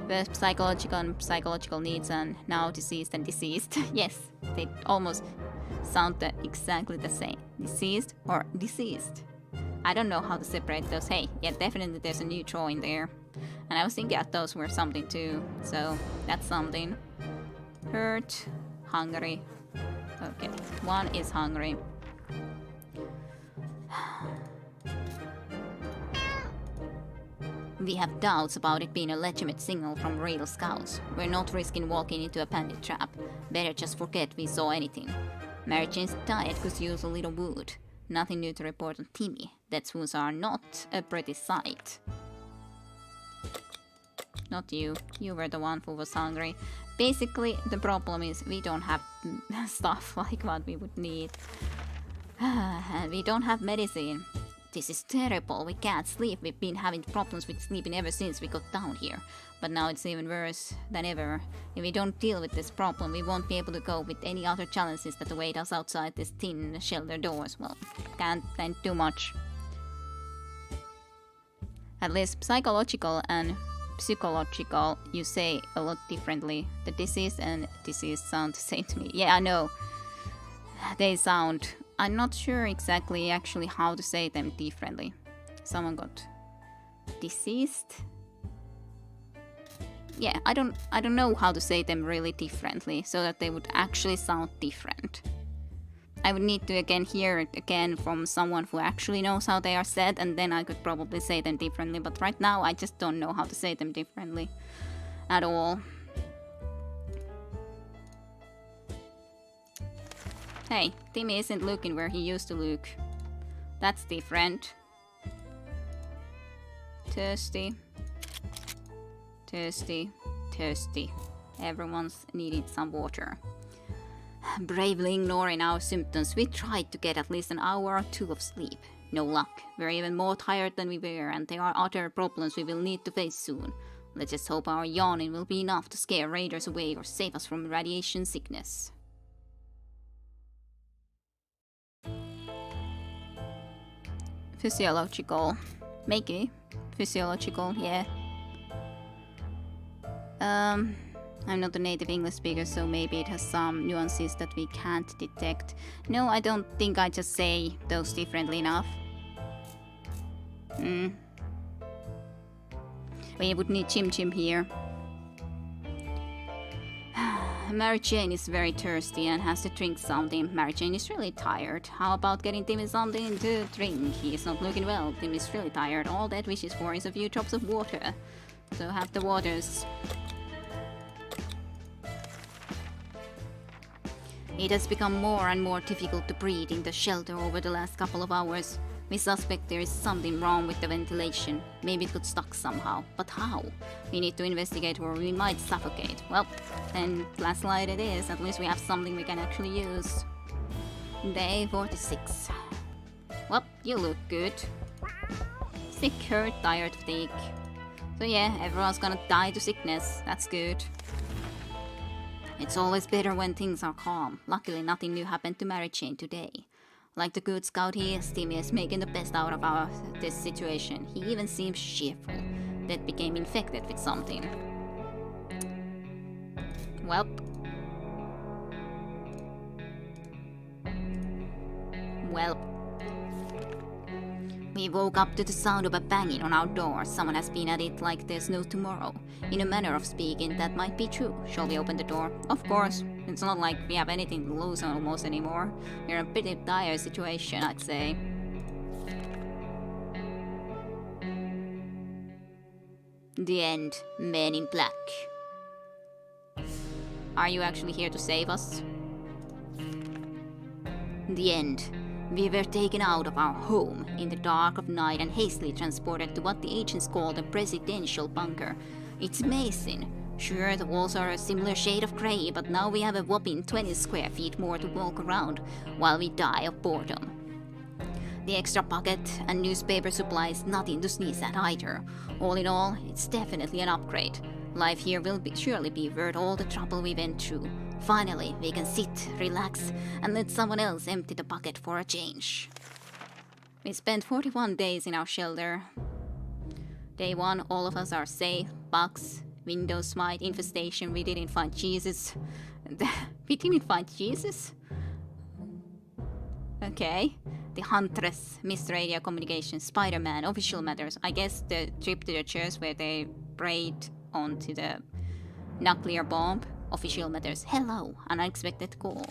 First psychological needs, and now diseased and deceased. Yes, they almost sound exactly the same. Deceased or deceased. I don't know how to separate those. Hey, yeah, definitely there's a new draw in there. And I was thinking that those were something too. So that's something. Hurt, hungry. Okay, one is hungry. We have doubts about it being a legitimate signal from real scouts. We're not risking walking into a bandit trap. Better just forget we saw anything. Mary Jane's diet could use a little wood. Nothing new to report on Timmy. Death wounds are not a pretty sight. Not you. You were the one who was hungry. Basically, the problem is we don't have stuff like what we would need. And we don't have medicine. This is terrible. We can't sleep. We've been having problems with sleeping ever since we got down here. But now it's even worse than ever. If we don't deal with this problem, we won't be able to go with any other challenges that await us outside this thin shelter doors. Well, can't do much. At least psychological and psychological, you say a lot differently. The disease and disease sound the same to me. Yeah, I know. They sound... I'm not sure exactly actually how to say them differently. Someone got deceased. Yeah, I don't know how to say them really differently so that they would actually sound different. I would need to again hear it again from someone who actually knows how they are said, and then I could probably say them differently, but right now I just don't know how to say them differently at all. Hey, Timmy isn't looking where he used to look. That's different. Thirsty. Thirsty. Thirsty. Everyone's needing some water. Bravely ignoring our symptoms, we tried to get at least an hour or two of sleep. No luck. We're even more tired than we were, and there are other problems we will need to face soon. Let's just hope our yawning will be enough to scare raiders away or save us from radiation sickness. Physiological. Makey. Physiological, yeah. I'm not a native English speaker, so maybe it has some nuances that we can't detect. No, I don't think I just say those differently enough. We would need Chim Chim here. Mary Jane is very thirsty and has to drink something. Mary Jane is really tired. How about getting Timmy something to drink? He is not looking well. Tim is really tired. All that wishes for is a few drops of water. So have the waters. It has become more and more difficult to breathe in the shelter over the last couple of hours. We suspect there is something wrong with the ventilation. Maybe it got stuck somehow. But how? We need to investigate or we might suffocate. Well, then flashlight it is. At least we have something we can actually use. Day 46. Well, you look good. Sick, hurt, tired, fatigue. So yeah, everyone's gonna die to sickness. That's good. It's always better when things are calm. Luckily, nothing new happened to Mary Jane today. Like the good scout he is, Timmy is making the best out of this situation. He even seems cheerful. That became infected with something. Welp. We woke up to the sound of a banging on our door. Someone has been at it like there's no tomorrow. In a manner of speaking, that might be true. Shall we open the door? Of course. It's not like we have anything to lose almost anymore. We're in a pretty dire situation, I'd say. The end. Men in Black. Are you actually here to save us? The end. We were taken out of our home in the dark of night and hastily transported to what the agents call the presidential bunker. It's amazing. Sure, the walls are a similar shade of grey, but now we have a whopping 20 square feet more to walk around while we die of boredom. The extra pocket and newspaper supply is nothing to sneeze at either. All in all, it's definitely an upgrade. Life here will surely be worth all the trouble we went through. Finally, we can sit, relax, and let someone else empty the bucket for a change. We spent 41 days in our shelter. Day 1, all of us are safe. Bugs, Windows mite, infestation, we didn't find Jesus. We didn't find Jesus? Okay. The Huntress, Missed Radio Communication, Spider-Man, Official Matters. I guess the trip to the church where they prayed onto the nuclear bomb. Official Matters. Hello, unexpected call.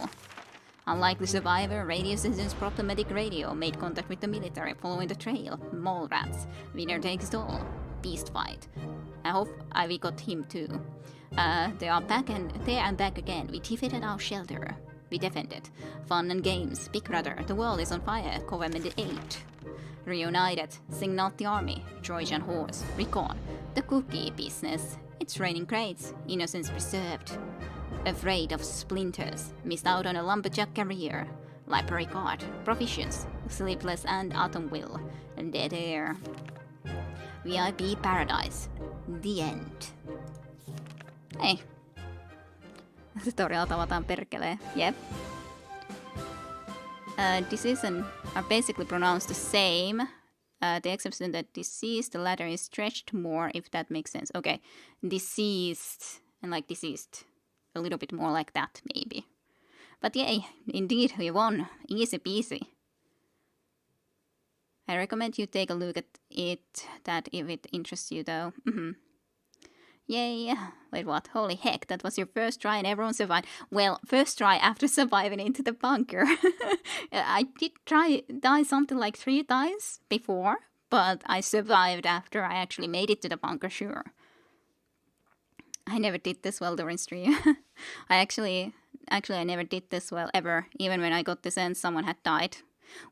Unlikely survivor, radio citizens, problematic radio, made contact with the military, following the trail, mole rats, winner takes it all, beast fight. I hope we got him too. They are back and back again. We defeated our shelter. We defended. Fun and games, Big Brother, the world is on fire, Covenant 8. Reunited, sing not the army, Trojan horse, recall, the cookie business. It's raining crates, innocence preserved. Afraid of splinters, missed out on a lumberjack career. Library card, provisions, sleepless and autumn will, dead air. VIP paradise, the end. Hei. Tutorial tavataan perkelee. Yep. Decision are basically pronounced the same. The exception that deceased, the latter is stretched more, if that makes sense. Okay, deceased and like deceased. A little bit more like that, maybe. But yay, indeed, we won. Easy peasy. I recommend you take a look at it, that if it interests you though. Yay. Wait, what? Holy heck, that was your first try and everyone survived. Well, first try after surviving into the bunker. I did die something like 3 times before, but I survived after I actually made it to the bunker, sure. I never did this well during stream. I never did this well ever. Even when I got this end, someone had died.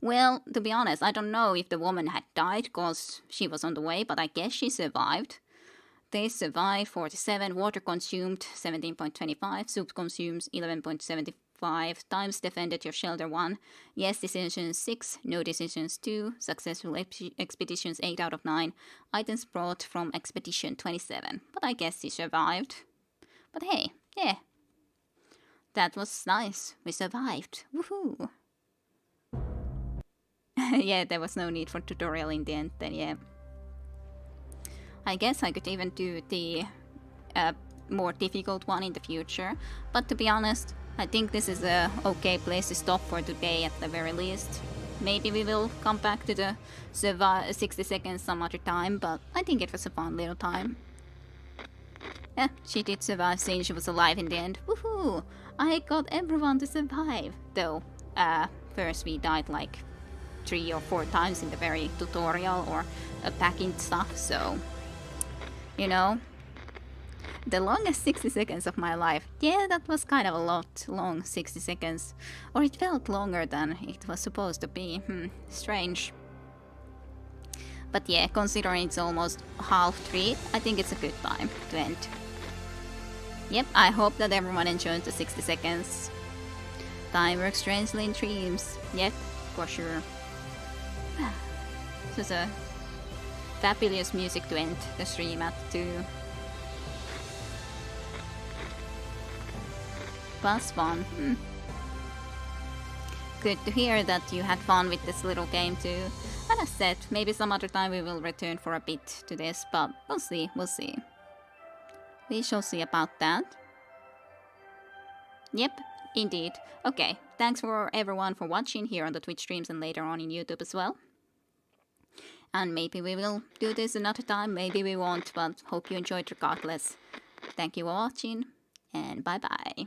Well, to be honest, I don't know if the woman had died because she was on the way, but I guess she survived. They survived 47, water consumed 17.25, soup consumes 11.75, times defended your shelter 1, yes decisions 6, no decisions 2, successful expeditions 8 out of 9, items brought from expedition 27. But I guess he survived. But hey, yeah. That was nice. We survived. Woohoo! Yeah, there was no need for tutorial in the end then, yeah. I guess I could even do the more difficult one in the future. But to be honest, I think this is a okay place to stop for today at the very least. Maybe we will come back to the 60 seconds some other time, but I think it was a fun little time. Yeah, she did survive since she was alive in the end. Woohoo! I got everyone to survive. Though, first we died like 3 or 4 times in the very tutorial or packing stuff, so... You know, the longest 60 seconds of my life. Yeah, that was kind of a lot long 60 seconds. Or it felt longer than it was supposed to be. Strange. But yeah, considering it's almost 2:30, I think it's a good time to end. Yep, I hope that everyone enjoyed the 60 seconds. Time works strangely in dreams. Yep, for sure. This was a fabulous music to end the stream at too. Was fun. Good to hear that you had fun with this little game too. And as said, maybe some other time we will return for a bit to this, but we'll see. We shall see about that. Yep, indeed. Okay, thanks for everyone for watching here on the Twitch streams and later on in YouTube as well. And maybe we will do this another time, maybe we won't, but hope you enjoyed regardless. Thank you for watching, and bye bye.